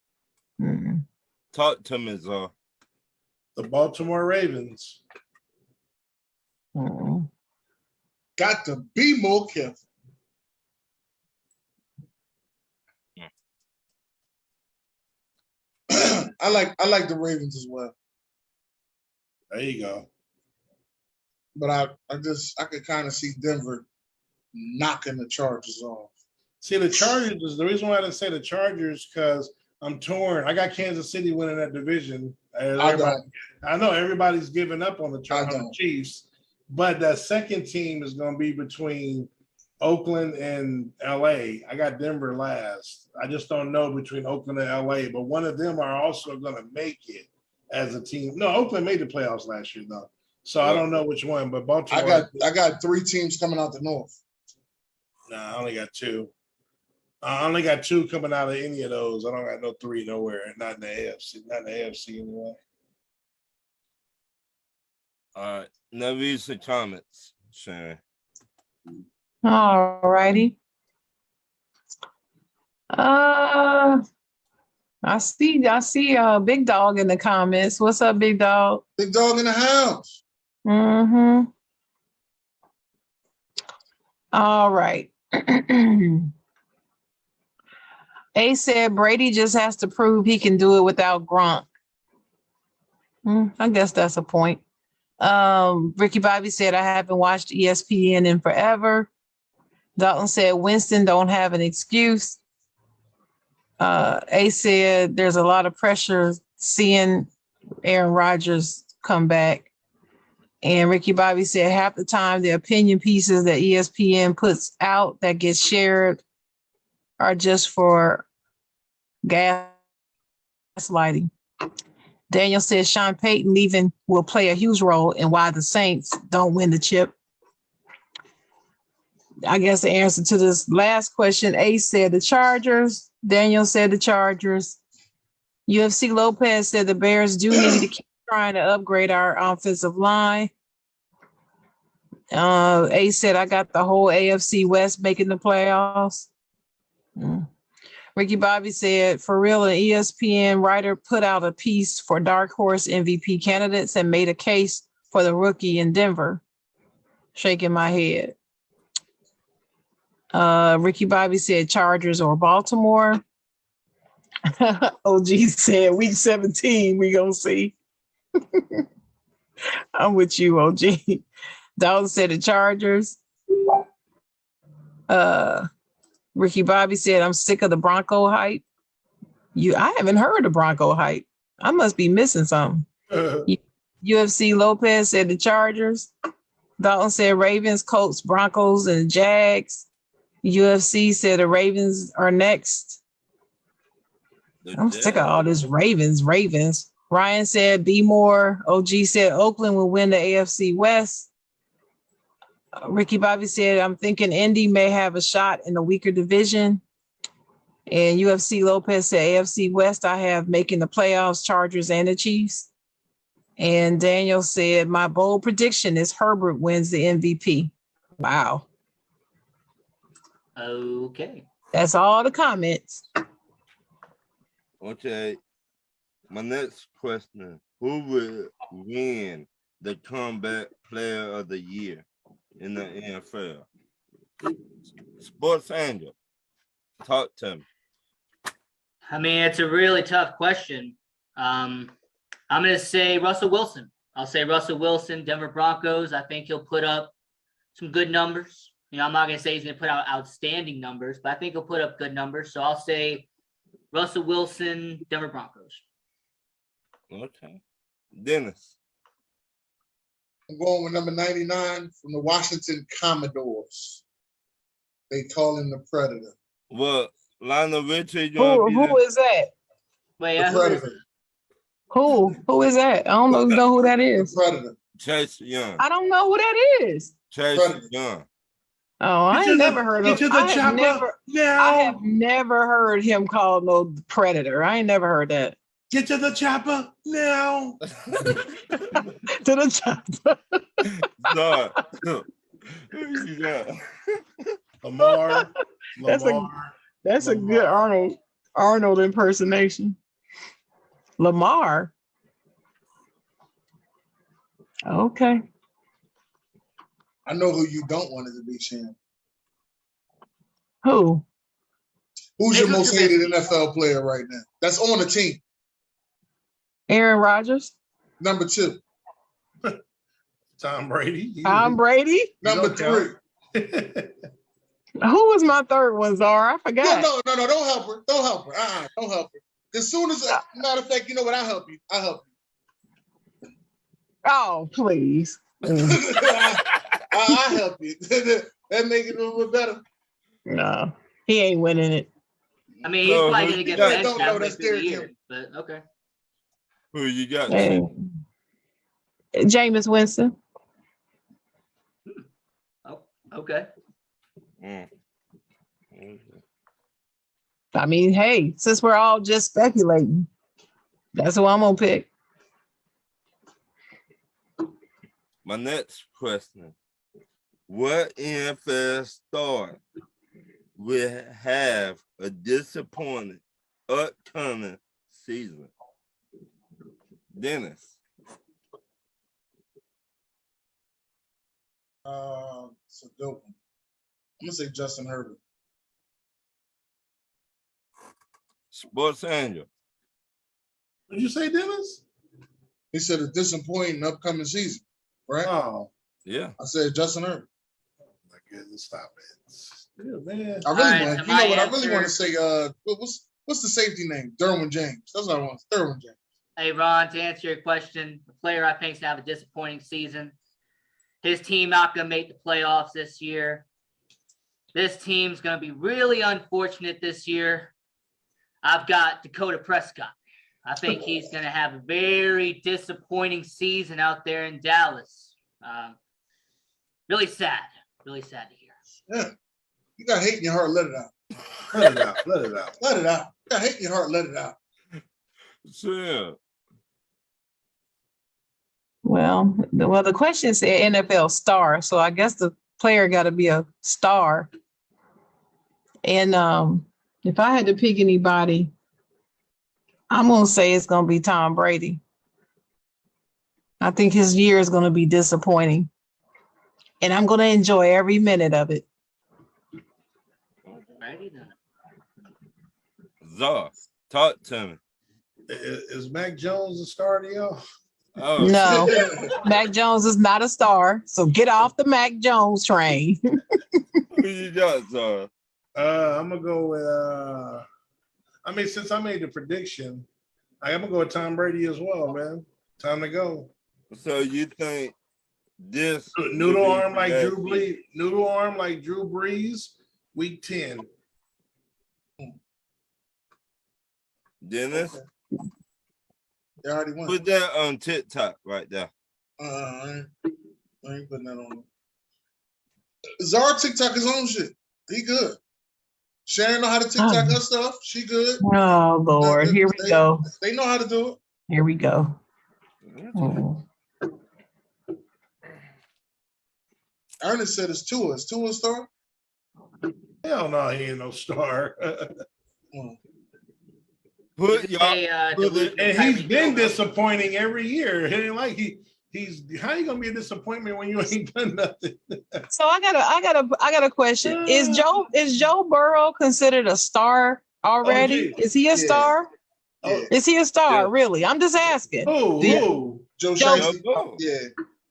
Mm-mm. Talk to me, Zar. The Baltimore Ravens. Mm-mm. Got to be more careful. I like the Ravens as well. There you go. But I could kind of see Denver knocking the Chargers off. See, the Chargers is the reason why I didn't say the Chargers because I'm torn. I got Kansas City winning that division. I know everybody's giving up on the Chiefs, But the second team is going to be between Oakland and LA. I got Denver last. I just don't know between Oakland and LA, but one of them are also going to make it as a team. No, Oakland made the playoffs last year, though. So I don't know which one, but Baltimore. I got 3 teams coming out the North. No, I only got 2. I only got 2 coming out of any of those. I don't got no 3 nowhere. Not in the AFC. Not in the AFC anyway. All right. Now read some comments, Sharon. All righty. I see Big Dog in the comments. What's up, Big Dog? Big Dog in the house. Mm-hmm. All right. A said Brady just has to prove he can do it without Gronk. I guess that's a point. Ricky Bobby said I haven't watched ESPN in forever. Dalton said Winston don't have an excuse. A said there's a lot of pressure seeing Aaron Rodgers come back. And Ricky Bobby said half the time the opinion pieces that ESPN puts out that get shared are just for gaslighting. Daniel says Sean Payton leaving will play a huge role in why the Saints don't win the chip. I guess the answer to this last question, Ace said the Chargers. Daniel said the Chargers. UFC Lopez said the Bears do need to keep trying to upgrade our offensive line. Ace said I got the whole AFC West making the playoffs. Ricky Bobby said, for real, an ESPN writer put out a piece for Dark Horse MVP candidates and made a case for the rookie in Denver. Shaking my head. Ricky Bobby said Chargers or Baltimore. OG said week 17, we gonna see. I'm with you, OG. Dalton said the Chargers. Ricky Bobby said, I'm sick of the Bronco hype. I haven't heard the Bronco hype. I must be missing something. UFC Lopez said the Chargers. Dalton said Ravens, Colts, Broncos, and Jags. UFC said the Ravens are next. I'm sick of all this Ravens. Ryan said be more. OG said Oakland will win the AFC West. Ricky Bobby said, I'm thinking Indy may have a shot in the weaker division. And UFC Lopez said AFC West, I have making the playoffs, Chargers and the Chiefs. And Daniel said, my bold prediction is Herbert wins the MVP. Wow. Okay. That's all the comments. Okay. My next question, who will win the comeback player of the year in the NFL? Sports Angel, talk to me. I mean, it's a really tough question. I'm going to say Russell Wilson. I'll say Russell Wilson, Denver Broncos. I think he'll put up some good numbers. You know, I'm not going to say he's going to put out outstanding numbers, but I think he'll put up good numbers. So I'll say Russell Wilson, Denver Broncos. Okay. Dennis. I'm going with number 99 from the Washington Commodores. They call him the Predator. Well, Lionel Richie. Who is that? Wait, The Predator. Who is that? I don't know who that is. The Predator. Chase Young. I don't know who that is. Chase Predator. Young. Oh, I ain't never heard of him. I have never heard him called no Predator. I ain't never heard that. Get to the chopper now. To the chopper. No. Yeah. Lamar. That's a good Arnold impersonation. Lamar. Okay. I know who you don't want it to be, Shan. Who? Who's your most hated NFL player right now? That's on the team. Aaron Rodgers. Number 2. Tom Brady. Tom Brady. Number 3. Who was my third one, Zara? I forgot. No, don't help her. Don't help her. Don't help her. As soon as, matter of fact, you know what? I'll help you. Oh, please. I'll help you. That make it a little bit better. No, he ain't winning it. I mean, he's No, probably who gonna you get got? benched Don't know, halfway that's through the Derrick year, Henry. but okay. Who you got? Hey, Jameis Winston. Oh, okay. Mm. I mean, hey, since we're all just speculating, that's who I'm gonna pick. My next question. What NFL star will have a disappointing upcoming season? Dennis. It's a good one. I'm gonna say Justin Herbert. Sports Angel. What did you say, Dennis? He said a disappointing upcoming season, right? Oh, Yeah. I said Justin Herbert. my goodness, stop it. Yeah, man. I really All right, want. so You know my what? I really want to answer- say. What's the safety name? Derwin James. That's what I want. Derwin James. Hey, Ron, to answer your question, the player I think is going to have a disappointing season. His team not going to make the playoffs this year. This team's going to be really unfortunate this year. I've got Dakota Prescott. I think he's going to have a very disappointing season out there in Dallas. Really sad to hear. Yeah. You got hate in your heart. Let it out. Let it out. Let it out. Let it out. You got hate in your heart. Let it out. Sure. Well, the question said NFL star, so I guess the player got to be a star. And if I had to pick anybody, I'm gonna say it's gonna be Tom Brady. I think his year is gonna be disappointing, and I'm gonna enjoy every minute of it. Righty then. Zar, talk to me. Is Mac Jones a star to y'all? Oh, No, Mac Jones is not a star, so get off the Mac Jones train. who you got, Zar? I'm gonna go with. I mean, since I made the prediction, I'm gonna go with Tom Brady as well, man. Time to go. So you think this Noodle will be arm like bad Drew Brees. Noodle arm like Drew Brees. Week 10. Dennis? They already won. Put that on TikTok right there. I ain't putting that on. Zara TikTok his own shit. He good. Sharon know how to TikTok her stuff. She good. Oh Lord, here we go. They know how to do it. Here we go. Oh. Ernest said it's Tua. Is Tua a star? Hell no, he ain't no star. Put y'all. And he's been disappointing every year. It ain't like he's how you gonna be a disappointment when you ain't done nothing? So I got a question. Is Joe Burrow considered a star already? OG. Is he a star? Yeah. Is he a star? Yeah. Really? I'm just asking. Who? Joe Joe- Shiesty. Burrow. Yeah.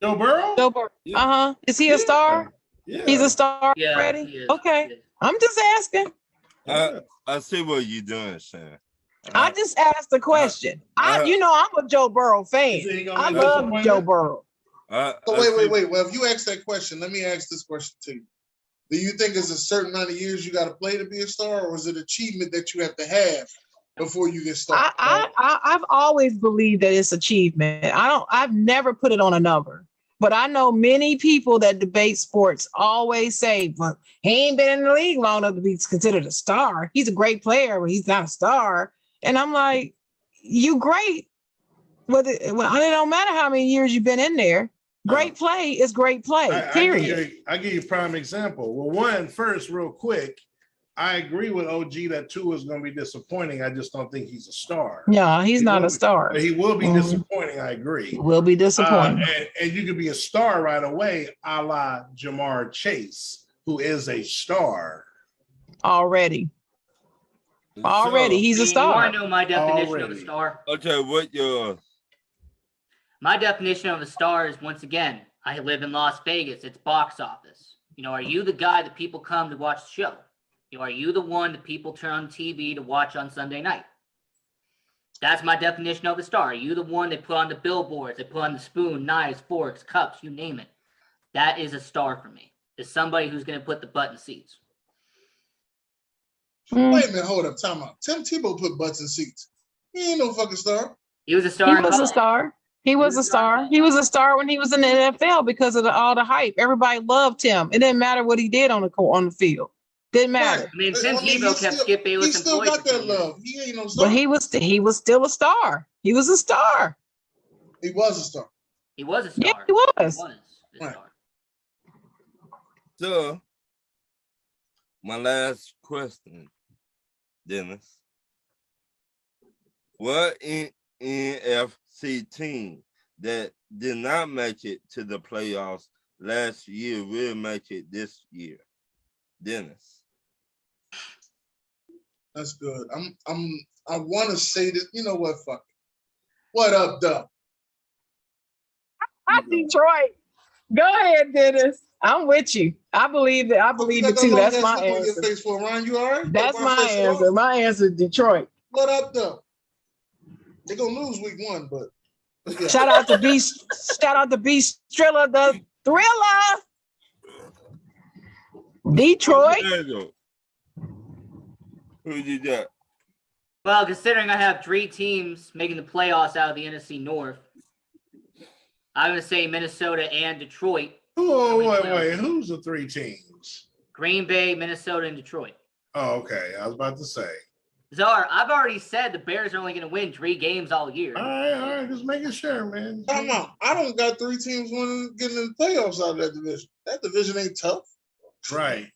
Joe Burrow? Joe Burrow. Yeah. Is he a star? Yeah. He's a star Yeah, already? he is. Okay. He is. I'm just asking. I see what you're doing, Sam. I just asked the question. I'm a Joe Burrow fan. You think he gonna I be a love disappointment? Joe Burrow. So wait. Well, if you ask that question, let me ask this question to you. Do you think it's a certain amount of years you got to play to be a star, or is it achievement that you have to have before you get started? I've always believed that it's achievement. I've never put it on a number, but I know many people that debate sports always say, well, he ain't been in the league long enough to be considered a star. He's a great player, but he's not a star. And I'm like, you great. Well, it don't matter how many years you've been in there. Great play is great play, period. I give you a prime example. Well, first, real quick, I agree with OG that Tua is going to be disappointing. I just don't think he's a star. No, he's not a star. But he will be disappointing. I agree. Will be disappointing. And you could be a star right away, a la Jamar Chase, who is a star. Already, he's a You star. want to know my definition of a Already. star? Okay, what your My definition of a star is, once again, I live in Las Vegas. It's box office. Are you the guy that people come to watch the show? Are you the one that people turn on TV to watch on Sunday night? That's my definition of a star. You the one they put on the billboards, they put on the spoon, knives, forks, cups, you name it. That is a star for me. It's somebody who's going to put the butt in seats. Wait a minute, hold up, time out. Tim Tebow put butts in seats. He ain't no fucking star. He was a star. He was a star. He was a star. He was a star when he was in the NFL because of all the hype. Everybody loved him. It didn't matter what he did on the field. Didn't matter. I mean, Tim Tebow kept Skip Bayless. He still got that love. He ain't no star. But he was still a star. He was a star. He was a star. He was a star. Yeah, he was. He was a Right. star. So, my last question, Dennis. What NFC team that did not make it to the playoffs last year will make it this year? Dennis. That's good. I want to say this. You know what? Fuck it. What up, Doug? Detroit. Go ahead, Dennis. I'm with you. I believe it. I believe it too. That's my answer. Your face for Ryan, you all right? That's my answer. My answer is Detroit. What up, Doug? They're gonna lose week 1, but yeah. Shout out to Beast Striller, the Thriller. Detroit. Who you got? Well, considering I have 3 teams making the playoffs out of the NFC North, I'm going to say Minnesota and Detroit. Oh, wait. Who's the 3 teams? Green Bay, Minnesota, and Detroit. Oh, okay. I was about to say. Czar, I've already said the Bears are only going to win 3 games all year. All right. Just making sure, man. Come on. I don't got 3 teams getting in the playoffs out of that division. That division ain't tough. Right.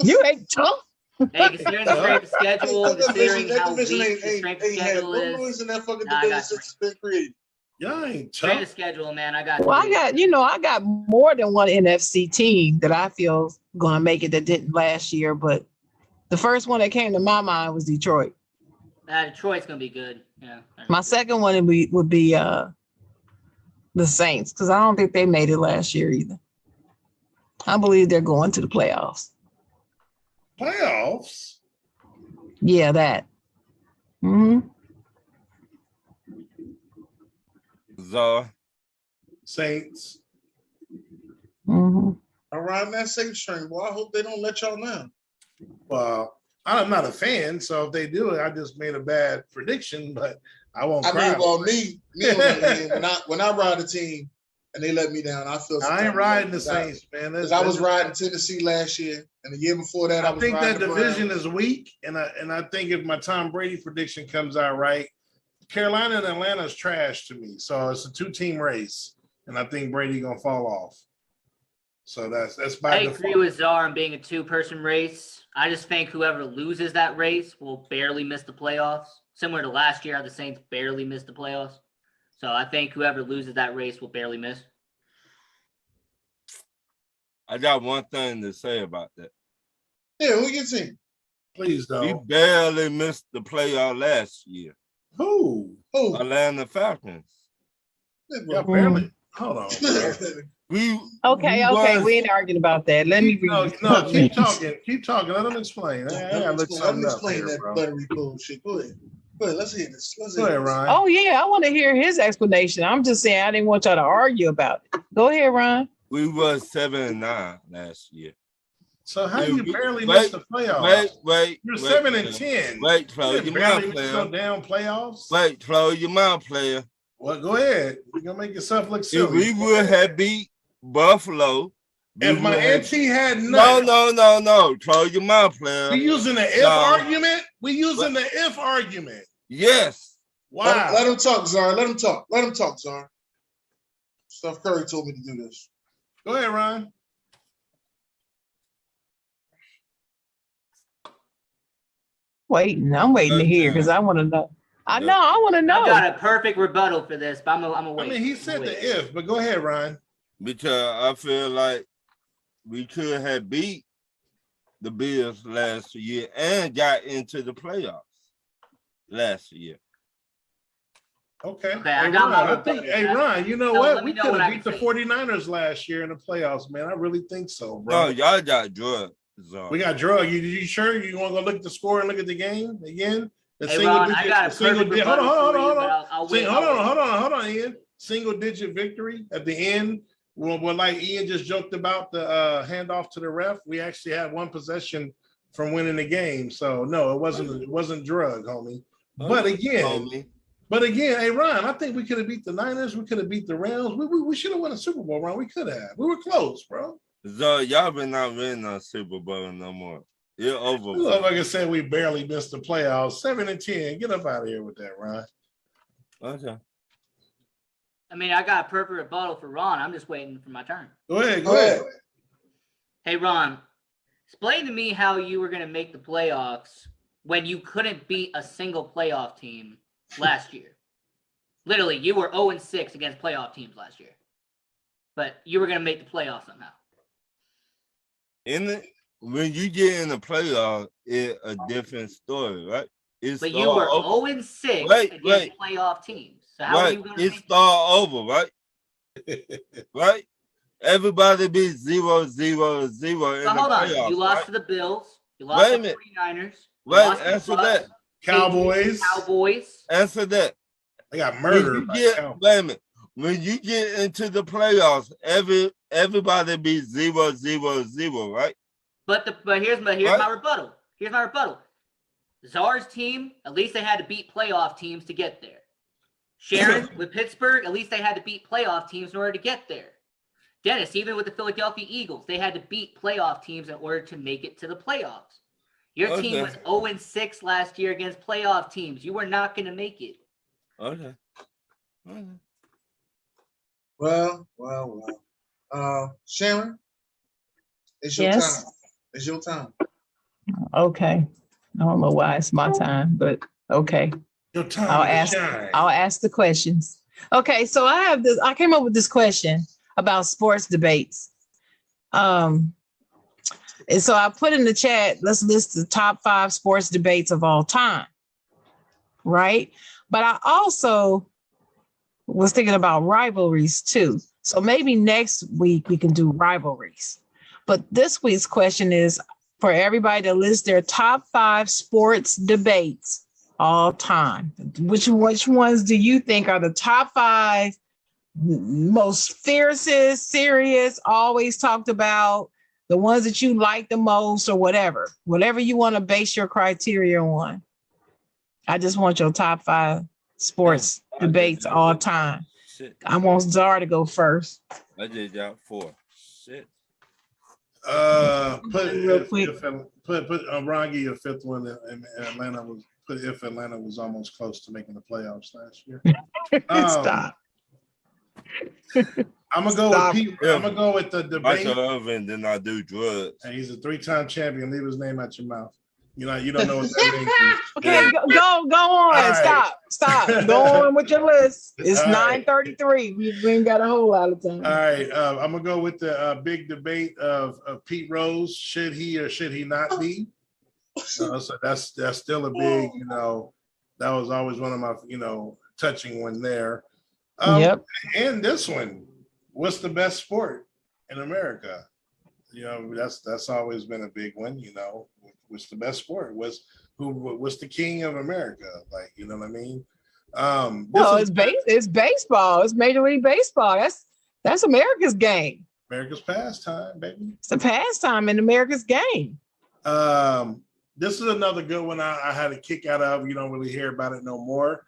You ain't tough. Hey, considering the strength of schedule, considering how weak division the strength of schedule is, in that fucking Nah, I division got since it's been created. Y'all ain't strength of tough. schedule, man, I got. Well, 3. I got more than one NFC team that I feel is going to make it that didn't last year, but the first one that came to my mind was Detroit. Detroit's going to be good. Yeah. My second one would be the Saints, because I don't think they made it last year either. I believe they're going to the playoffs. Playoffs? Yeah, that. Mm-hmm. Czar. Saints. Mm-hmm. Around that safe string, boy. I hope they don't let y'all down. Well, I'm not a fan, so if they do it, I just made a bad prediction, but I won't cry. Me on the other hand, when I ride a team and they let me down, I feel. I ain't riding the Saints, man. Because I was riding Tennessee last year, and the year before that, I was think riding that division is weak, and I think if my Tom Brady prediction comes out right, Carolina and Atlanta is trash to me. So it's a 2-team race, and I think Brady gonna fall off. So that's by I default. agree with Czar on being a 2-person race. I just think whoever loses that race will barely miss the playoffs. Similar to last year, how the Saints barely missed the playoffs. So I think whoever loses that race will barely miss. I got one thing to say about that. Yeah, who your team? Please We don't. barely missed the playoff last year. Who? Atlanta Falcons. Y'all barely. Hold on. Okay, we ain't arguing about that. Let me read. No, keep talking. Keep talking. Let them explain. I gotta look Let something me up explain here, that bro. buttery bullshit. Go ahead. Let's hear this. Go ahead, Ryan. Oh yeah, I want to hear his explanation. I'm just saying I didn't want y'all to argue about it. Go ahead, Ron. We was 7-9 last year. So how Yeah, you barely missed the playoffs? Wait. You're 7-10. Wait, close your mouth, barely missed no player. damn playoffs. Wait, close your mouth, player. Well, go ahead. You're gonna make yourself look If silly. we would have beat Buffalo. If my auntie had No. nuts. Close your mouth, player. We using the if argument? We using the if argument. Yes. Wow. Let him talk, Czar. Let him talk, Czar. Steph Curry told me to do this. Go ahead, Ryan. I'm waiting to hear because I want to know. I want to know. I got a perfect rebuttal for this, but I'm a wait. I mean, he said the if, but go ahead, Ryan. Because I feel like we could have beat the Bills last year and got into the playoffs last year. Okay. I got my Ryan, you know So what? let me We know could what have I beat the can say. 49ers last year in the playoffs, man. I really think so, bro. No, y'all got drugs. We got drug. You sure you want to go look at the score and look at the game again? The Hey, single Ron, digit, I got a single perfect digit. Hold on, rebuttal hold on, for you, hold but on. I'll wait. Hold on, Ian. Single digit victory at the end. Well, like Ian just joked about the handoff to the ref, we actually had one possession from winning the game. So no, it wasn't drug, homie. But again, hey Ron, I think we could have beat the Niners. We could have beat the Rams. We should have won a Super Bowl, Ron. We could have. We were close, bro. So y'all been not winning a Super Bowl no more. You're over. Like I said, we barely missed the playoffs. 7-10. Get up out of here with that, Ron. Okay. I mean, I got a perfect rebuttal for Ron. I'm just waiting for my turn. Go ahead. Hey, Ron, explain to me how you were going to make the playoffs when you couldn't beat a single playoff team last year. Literally, you were 0-6 against playoff teams last year. But you were going to make the playoffs somehow. When you get in the playoffs, it's a different story, right? But you were 0-6 against playoff teams. So how are you going to start over, right? Right? Everybody be 0-0-0 in the hold on. playoffs. You lost to the Bills. You lost to the 49ers. Right, answer that. Cowboys. Answer that. I got murdered. Wait a minute. When you get into the playoffs, everybody be 0-0-0, right? But here's my rebuttal. Here's my rebuttal. Czar's team, at least they had to beat playoff teams to get there. Sharon with Pittsburgh, at least they had to beat playoff teams in order to get there. Dennis, even with the Philadelphia Eagles, they had to beat playoff teams in order to make it to the playoffs. Your team was 0-6 last year against playoff teams. You were not going to make it. Okay. Well. Sharon, it's your time. It's your time. Okay. I don't know why it's my time, but okay. Your time I'll ask the questions. Okay, so I came up with this question about sports debates. And so I put in the chat, let's list the top 5 sports debates of all time. Right? But I also was thinking about rivalries too. So maybe next week we can do rivalries. But this week's question is for everybody to list their top 5 sports debates all time. Which ones do you think are the top 5 most fiercest, serious, always talked about, the ones that you like the most, or whatever you want to base your criteria on? I just want your top 5 sports debates all time. Shit. I want Zara to go first. I did got 4. Shit. Put Real quick. Ron, give you a 5th one. And Atlanta was almost close to making the playoffs last year. Stop. I'm gonna go with Pete. I'm gonna go with the debate. And then I do drugs. And he's a 3-time champion. Leave his name out your mouth. You don't know what that means. Okay, go on. Right. Stop. Go on with your list. It's 9:33. We ain't got a whole lot of time. All right. I'm gonna go with the big debate of Pete Rose. Should he or should he not be? So that's still a big, that was always one of my, touching one there. Yep. And this one, what's the best sport in America? That's always been a big one. What's the best sport? What's the king of America? Like, you know what I mean? It's baseball. It's Major League Baseball. That's America's game. America's pastime, baby. It's a pastime in America's game. This is another good one I had a kick out of. You don't really hear about it no more.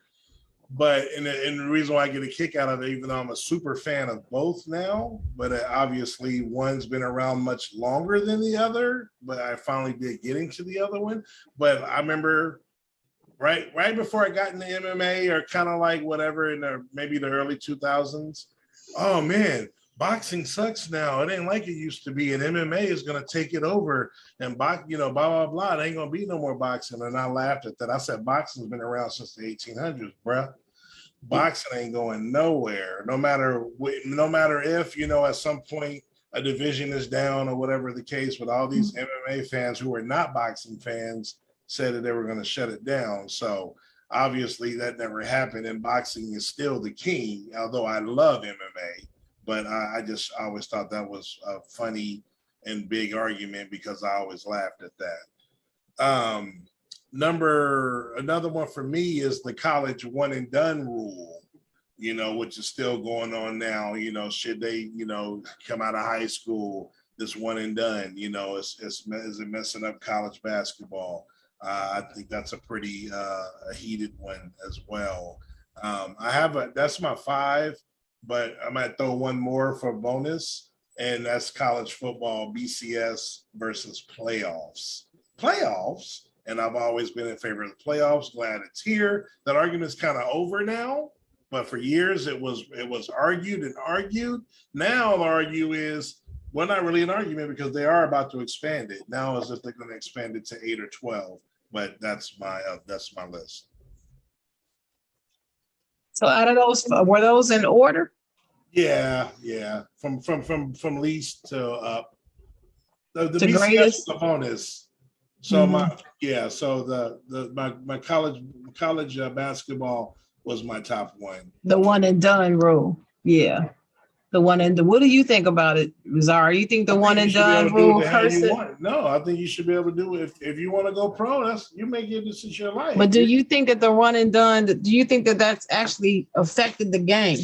But and the reason why I get a kick out of it, even though I'm a super fan of both now, but obviously one's been around much longer than the other, but I finally did get into the other one. But I remember right before I got into MMA, or kind of like whatever in maybe the early 2000s, oh man, boxing sucks now. It ain't like it used to be, and MMA is going to take it over, and blah, blah, blah. It ain't going to be no more boxing. And I laughed at that. I said, boxing's been around since the 1800s, bruh. Boxing ain't going nowhere. No matter if, at some point a division is down or whatever the case, but all these MMA fans who are not boxing fans said that they were going to shut it down. So obviously that never happened, and boxing is still the king, although I love MMA. But I always thought that was a funny and big argument because I always laughed at that. Another one for me is the college one and done rule, which is still going on now. Should they, come out of high school, this one and done, is it messing up college basketball? I think that's a pretty heated one as well. That's my 5, but I might throw one more for bonus, and that's college football BCS versus playoffs. And I've always been in favor of the playoffs. Glad it's here. That argument's kind of over now, but for years it was argued and argued. Now the argue is, well, not really an argument because they are about to expand it. Now as if they're going to expand it to 8 or 12. But that's my list. So out of those, were those in order? Yeah. From least to up. The BCS greatest? is a bonus. So my college basketball was my top one. The one and done rule. Yeah. The one and what do you think about it, Zara? You think the one and done rule hurts it? No, I think you should be able to do it. If you want to go pro, you make your decision your life. But do you think that the one and done, do you think that that's actually affected the game?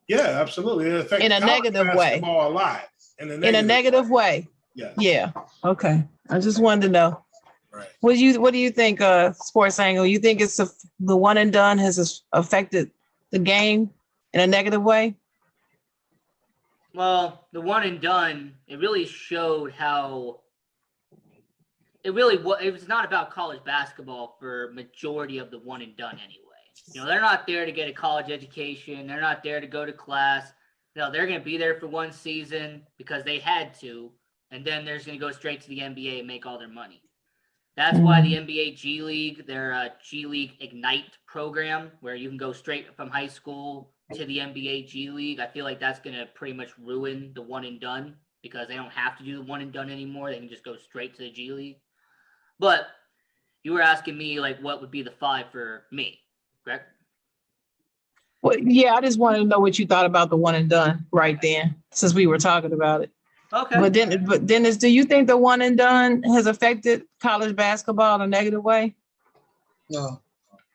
Yeah, absolutely. It affects in a negative way. A lot. In a negative way. Yeah. Yeah. Okay. I just wanted to know. Right. What do you think, Sports Angle? You think it's the one and done has affected the game in a negative way? Well, the one and done, it really showed how it was not about college basketball for majority of the one and done anyway. They're not there to get a college education. They're not there to go to class. No, they're going to be there for one season because they had to, and then they're just going to go straight to the NBA and make all their money. That's why the NBA G League, their G League Ignite program, where you can go straight from high school to the NBA G League, I feel like that's going to pretty much ruin the one and done because they don't have to do the one and done anymore. They can just go straight to the G League. But you were asking me, like, what would be the 5 for me, correct? Well, yeah, I just wanted to know what you thought about the one and done right then, since we were talking about it. Okay. But Dennis, do you think the one and done has affected college basketball in a negative way? No,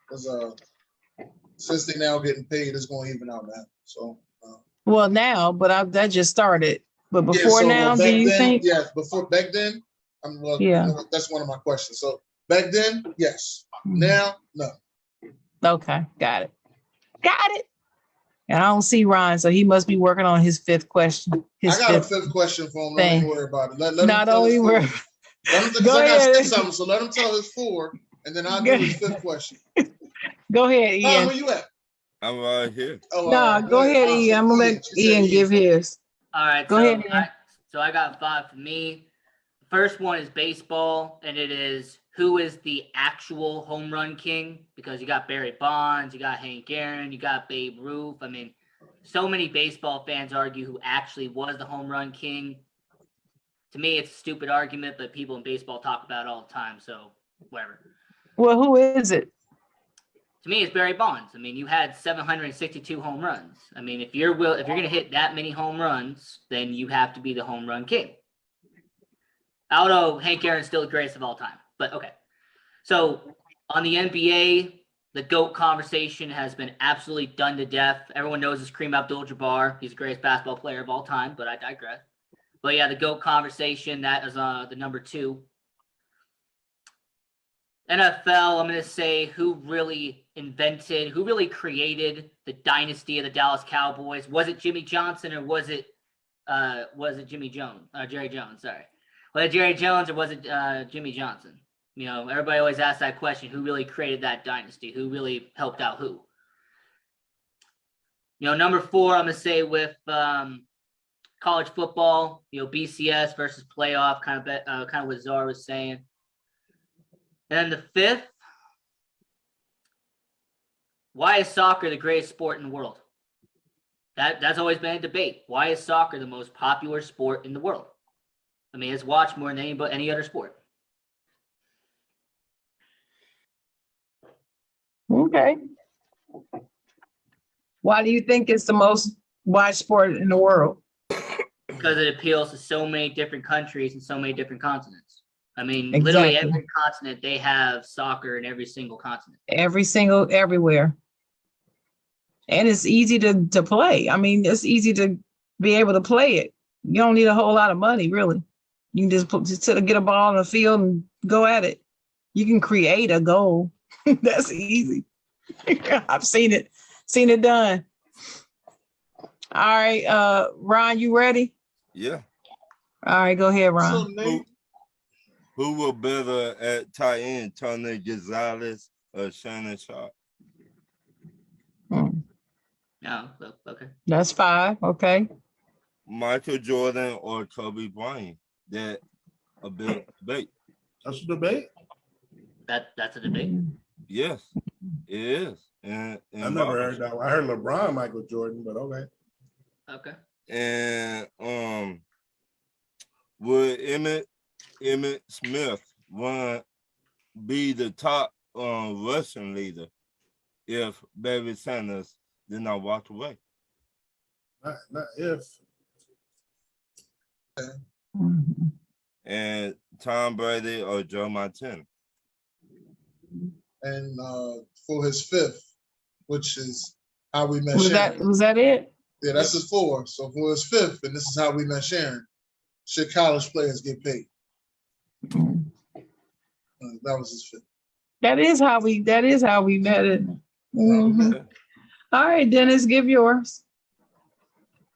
because since they now getting paid, it's going to even out now. So. Well, now, but that just started. But before now, do you think? Yes, back then. That's one of my questions. So back then, yes. Now, no. Okay, got it. And I don't see Ryan, so he must be working on his 5th question. I got a 5th question for him. Don't worry about it. Let him Not only worry. I got to say something, so let him tell his 4, and then I'll do his 5th question. Go ahead, Ian. Where you at? I'm right here. Go ahead, Ian. I'm gonna let Ian give his. All right. Go ahead, Ian. So I got 5 for me. The first one is baseball, and it is who is the actual home run king? Because you got Barry Bonds, you got Hank Aaron, you got Babe Ruth. I mean, so many baseball fans argue who actually was the home run king. To me, it's a stupid argument, but people in baseball talk about it all the time. So whatever. Well, who is it? To me, it's Barry Bonds. I mean, you had 762 home runs. I mean, if you're going to hit that many home runs, then you have to be the home run king. Although Hank Aaron's still the greatest of all time. But okay. So on the NBA, the GOAT conversation has been absolutely done to death. Everyone knows it's Kareem Abdul-Jabbar. He's the greatest basketball player of all time, but I digress. But yeah, the GOAT conversation, that is the number 2. NFL, I'm going to say who really created the dynasty of the Dallas Cowboys. Was it Jimmy Johnson or was it Jerry Jones? Sorry. Was it Jerry Jones or was it Jimmy Johnson? Everybody always asks that question, who really created that dynasty? Who really helped out who? Number 4, I'm going to say with college football, BCS versus playoff, kind of what Zara was saying. And then the 5th, why is soccer the greatest sport in the world? That's always been a debate. Why is soccer the most popular sport in the world? I mean, it's watched more than any other sport. Okay. Why do you think it's the most watched sport in the world? Because it appeals to so many different countries and so many different continents. I mean, literally Exactly. every continent, they have soccer in every single continent. Everywhere. And it's easy to play. I mean, it's easy to be able to play it. You don't need a whole lot of money, really. You can just get a ball in the field and go at it. You can create a goal. That's easy. I've seen it done. All right, Ron, you ready? Yeah. All right, go ahead, Ron. So, Nate, Who were better at tight end, Tony Gonzalez or Shannon Sharp? No, okay. That's 5. Okay. Michael Jordan or Kobe Bryant? That a big debate. That's a debate. That's a debate. Yes, it is. And I never heard that. I heard LeBron, Michael Jordan, but okay. Okay. And would Emmett Smith be the top rushing leader if Barry Sanders did not walk away? Not if. Mhm. And Tom Brady or Joe Montana? and for his 5th, which is how we met Was Sharon. that it? Yeah, that's his 4. So for his 5th, and this is how we met Sharon. Should college players get paid? Mhm. That was his 5th. That is how we met it. Mhm. All right, Dennis, give yours.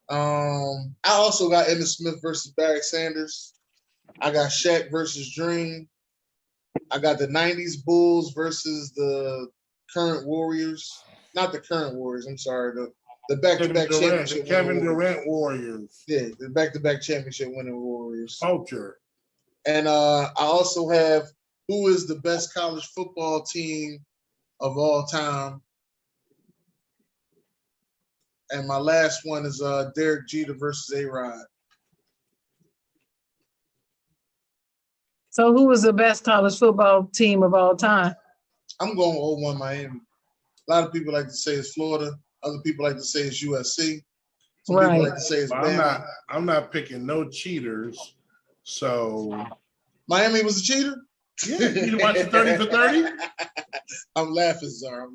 I also got Emmitt Smith versus Barry Sanders. I got Shaq versus Dream. I got the 90s Bulls versus the current Warriors. Not the current Warriors, I'm sorry. The back-to-back championship. Kevin Durant Warriors. Yeah, the back-to-back championship winning Warriors. Culture. And I also have who is the best college football team of all time. And my last one is Derek Jeter versus A-Rod. So who was the best college football team of all time? I'm going 0-1 Miami. A lot of people like to say it's Florida. Other people like to say it's USC. Some Right. people like to say it's Bama. I'm not picking no cheaters. So Miami was a cheater? yeah, you watch the 30 for 30? I'm laughing, Czar. I'm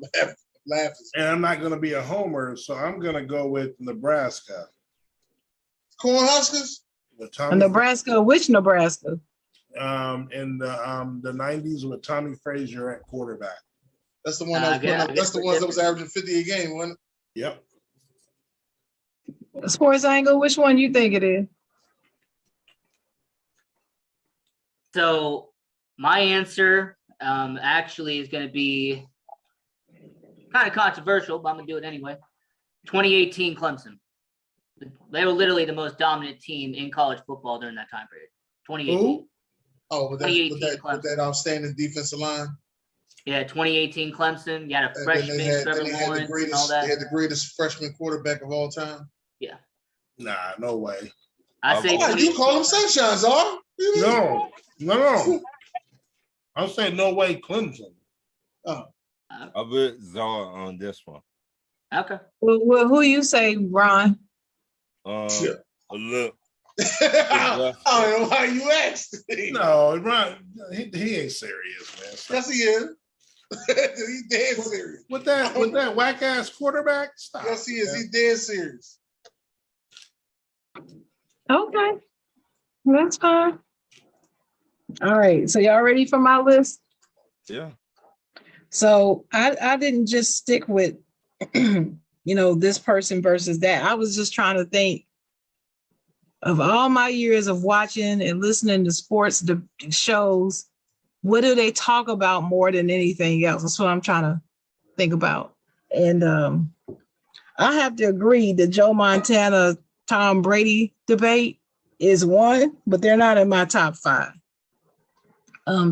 laughing. And I'm not gonna be a homer, so I'm gonna go with Nebraska. Cornhuskers? With Tommy Nebraska, which Nebraska? in the 90s with Tommy Frazier at quarterback. That's the one that's the ones that was averaging 50 a game, wasn't it? Yep. Sports Angle, which one you think it is? So my answer actually is going to be kind of controversial, but I'm going to do it anyway. 2018 Clemson. They were literally the most dominant team in college football during that time period. 2018. Who? Oh, with that outstanding defensive line. Yeah, 2018 Clemson. You had a And then freshman, Trevor they had Lawrence, and all that. They had the greatest freshman quarterback of all time. Yeah. Nah, no way. I say Oh, you call him Sunshine, Czar? No. I'm saying no way Clemson. Oh. I'm with Czar on this one. Okay. Well, who you say, Ron? Look. I don't know why you asked. No, Ron, he ain't serious, man. Stop. Yes, he is. He's dead serious. With that whack ass quarterback, stop. Yes, he is. He's dead serious. Okay, that's fine. All right, so y'all ready for my list? Yeah. So I didn't just stick with, this person versus that. I was just trying to think of all my years of watching and listening to sports shows. What do they talk about more than anything else? That's what I'm trying to think about. And I have to agree the Joe Montana, Tom Brady debate is one, but they're not in my top 5.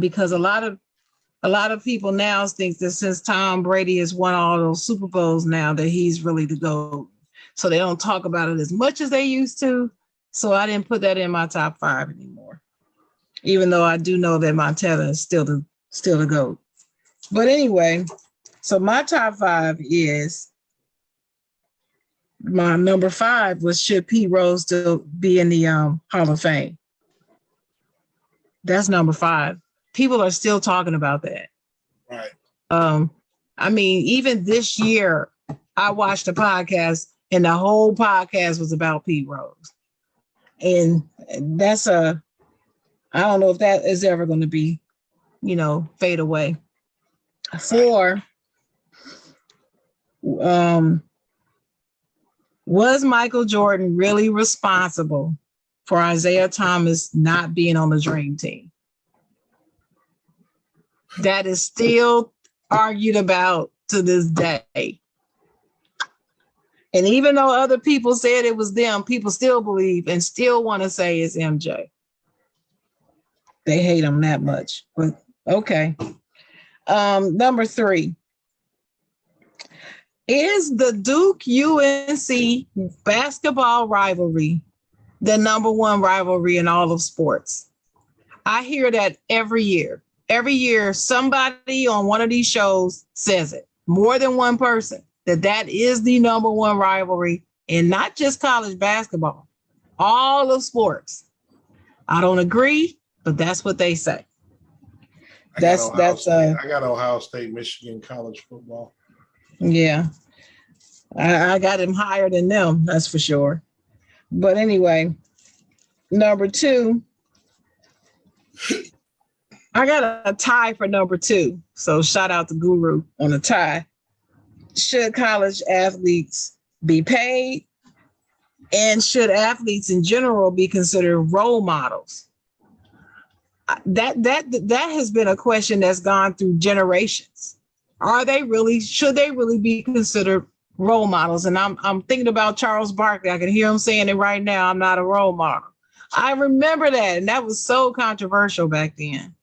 Because a lot of people now think that since Tom Brady has won all those Super Bowls now that he's really the GOAT. So they don't talk about it as much as they used to. So I didn't put that in my top 5 anymore, even though I do know that Montana is still the GOAT. But anyway, so my top 5 is, my number 5 was, should Pete Rose still be in the Hall of Fame? That's number 5. People are still talking about that. Right. I mean, even this year, I watched a podcast and the whole podcast was about Pete Rose. And that's I don't know if that is ever going to be, fade away. 4, was Michael Jordan really responsible for Isaiah Thomas not being on the Dream Team? That is still argued about to this day. And even though other people said it was them, people still believe and still want to say it's MJ. They hate him that much, but okay. Number 3. Is the Duke UNC basketball rivalry the number 1 rivalry in all of sports? I hear that every year. Every year, somebody on one of these shows says it. More than one person. That is the number 1 rivalry in not just college basketball, all of sports. I don't agree, but that's what they say. I got Ohio State, Michigan college football. Yeah. I got him higher than them, that's for sure. But anyway, number 2, I got a tie for number 2. So shout out to Guru on a tie. Should college athletes be paid? And should athletes in general be considered role models? That has been a question that's gone through generations. Should they really be considered role models? And I'm thinking about Charles Barkley. I can hear him saying it right now. I'm not a role model. I remember that, and that was so controversial back then.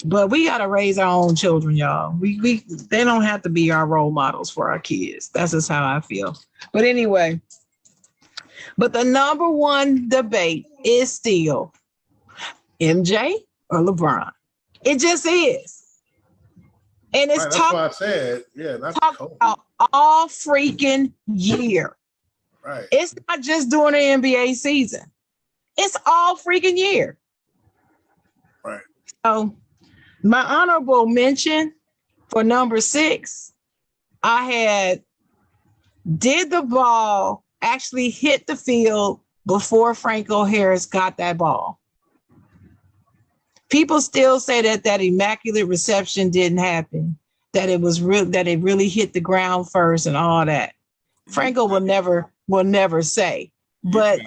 But we got to raise our own children, y'all. They don't have to be our role models for our kids. That's just how I feel. But anyway, the number 1 debate is still MJ or LeBron. It just is. And it's that's what I said. Yeah, that's about all freaking year. Right. It's not just during the NBA season. It's all freaking year. Right. So my honorable mention for number 6, I had, did the ball actually hit the field before Franco Harris got that ball? People still say that immaculate reception didn't happen, that it was real, that it really hit the ground first and all that. Franco will never say, but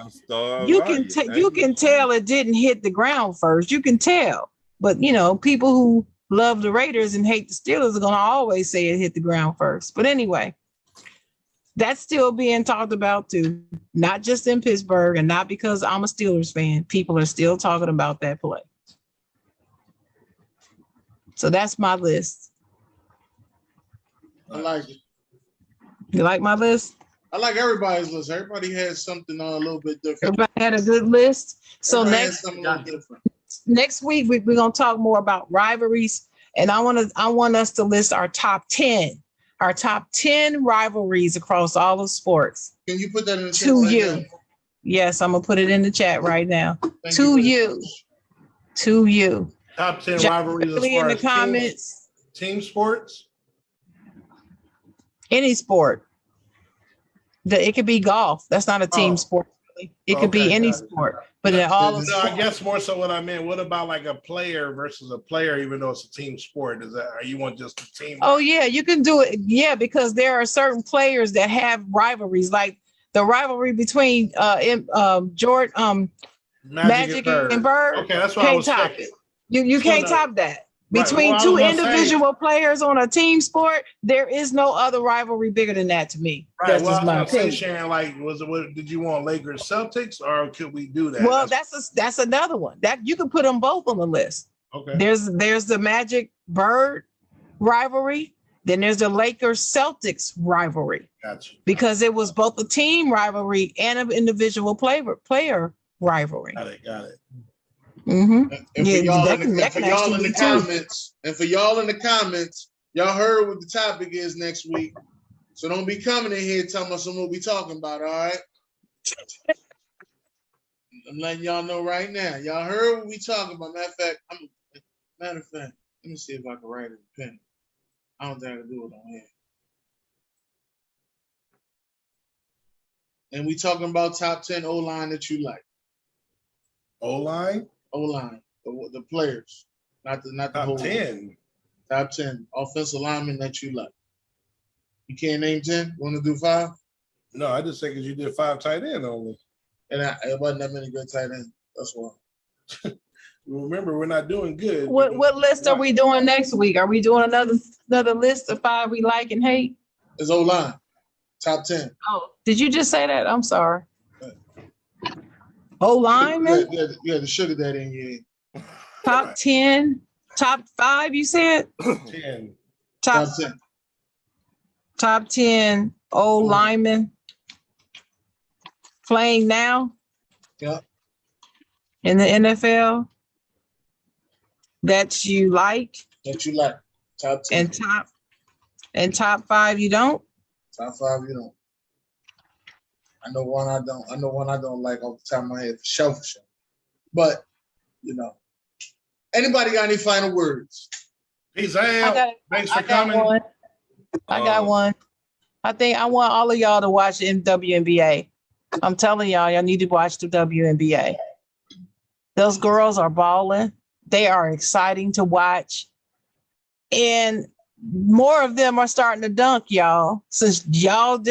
you can tell it didn't hit the ground first. You can tell. But, people who love the Raiders and hate the Steelers are going to always say it hit the ground first. But anyway, that's still being talked about too, not just in Pittsburgh and not because I'm a Steelers fan. People are still talking about that play. So that's my list. I like it. You like my list? I like everybody's list. Everybody has something a little bit different. Everybody had a good list. So Everybody has something a little different. Next week we're going to talk more about rivalries, and I want us to list our top 10 rivalries across all of sports. Can you put that in the chat to right you? now? Yes, I'm gonna put it in the chat right now. Thank To you. you. Top 10 John, rivalries as in far the as comments. team sports. Any sport. It could be golf. That's not a team sport. Really. It could be any sport. But in all of I guess more so what I meant. What about like a player versus a player, even though it's a team sport? Are you want just a team? Oh yeah, you can do it. Yeah, because there are certain players that have rivalries, like the rivalry between Jordan, Magic and Bird. Okay, that's what I was top thinking. it. You can't top that. Between two individual players on a team sport, there is no other rivalry bigger than that to me. Right. That's just my opinion. Sharon, like, did you want Lakers Celtics, or could we do that? Well, that's another one that you can put them both on the list. Okay. There's the Magic Bird rivalry. Then there's the Lakers Celtics rivalry. Gotcha. Because it was both a team rivalry and an individual player rivalry. Got it. Mm-hmm. And for y'all in the comments, y'all heard what the topic is next week. So don't be coming in here telling us what we talking about, all right? I'm letting y'all know right now. Y'all heard what we talking about. Matter of fact, let me see if I can write it in pen. I don't think I can do it on here. And we talking about top 10 O-line that you like. O-line? O-line, the players, not the Top whole 10. Top 10 offensive linemen that you like. You can't name 10? Want to do 5? No, I just say because you did 5 tight end only. And it wasn't that many good tight ends. That's why. Remember, we're not doing good. What list are we doing next week? Are we doing another list of 5 we like and hate? It's O-line, top 10. Oh, did you just say that? I'm sorry. O-lineman? Yeah, the sugar that in you. Top 10, top 5, you said? 10. Top 10. Top 10 O-linemen playing now Yeah. in the NFL that you like That you like. Top 10. and top 5 you don't? Top 5 you don't. I know one I don't like off the top of my head for sure. But, anybody got any final words? Peace out. Thanks for coming. I got one. I think I want all of y'all to watch the WNBA. I'm telling y'all need to watch the WNBA. Those girls are balling. They are exciting to watch. And more of them are starting to dunk, y'all. Since y'all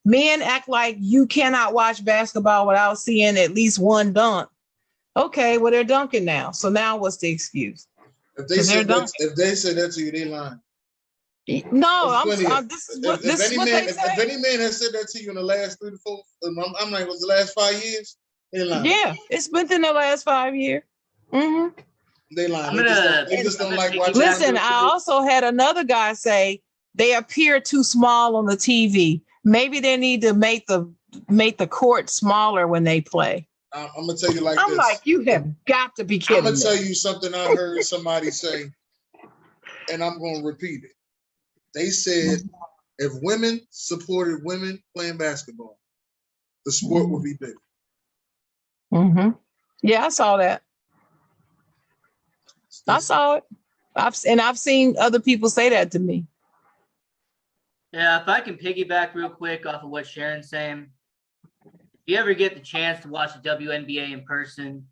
men act like you cannot watch basketball without seeing at least one dunk. Okay, well, they're dunking now. So now what's the excuse? If they say that to you, they lying. No, if any man has said that to you in the last 3 to 4, I'm like, was the last 5 years? They lying. Yeah, it's been in the last 5 years. Mm-hmm. They lying. They just don't like watching. Listen, I also had another guy say they appear too small on the TV. Maybe they need to make the court smaller when they play. I'm gonna tell you like this. I'm like, you have got to be kidding. I'm gonna tell you something I heard somebody say, and I'm gonna repeat it. They said if women supported women playing basketball, the sport would be bigger. Mm-hmm. Yeah, I saw that. I saw it. I've seen other people say that to me. Yeah, if I can piggyback real quick off of what Sharon's saying, if you ever get the chance to watch the WNBA in person,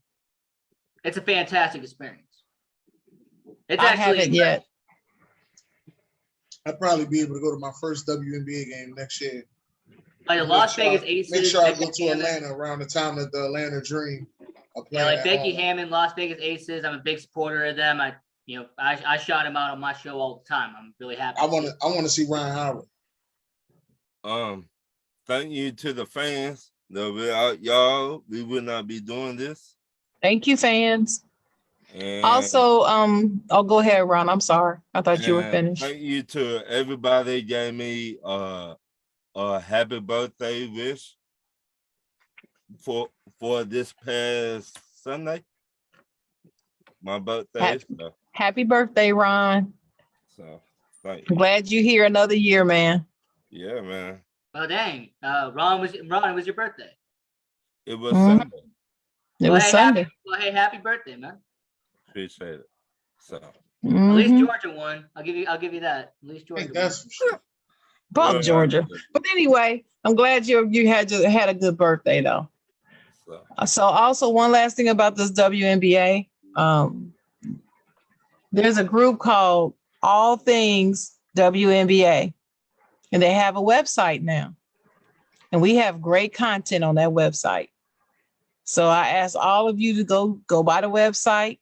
it's a fantastic experience. I haven't yet. I'd probably be able to go to my first WNBA game next year. Like the Las Vegas Aces. Make sure I go to Atlanta around the time that the Atlanta Dream. Yeah, like Becky Hammond, Las Vegas Aces. I'm a big supporter of them. I shot him out on my show all the time. I'm really happy. I want to see Ryan Howard. Thank you to the fans. Without y'all, we would not be doing this. Thank you, fans. And also, go ahead, Ron. I'm sorry. I thought you were finished. Thank you to everybody that gave me a happy birthday wish for this past Sunday. My birthday. Happy birthday, Ron. So thank you. I'm glad you're here another year, man. Yeah, man. Oh dang. Ron, it was your birthday. It was Sunday. It was Sunday. Happy birthday, man. Appreciate it. So at least Georgia won. I'll give you that. At least Georgia won. Fuck Georgia. But anyway, I'm glad you had a good birthday though. So also one last thing about this WNBA. There's a group called All Things WNBA, and they have a website now. And we have great content on that website. So I ask all of you to go by the website,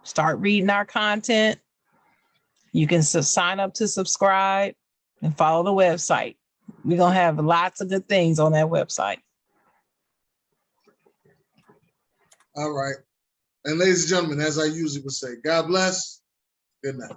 start reading our content. You can sign up to subscribe and follow the website. We're going to have lots of good things on that website. All right. And ladies and gentlemen, as I usually would say, God bless. Good night.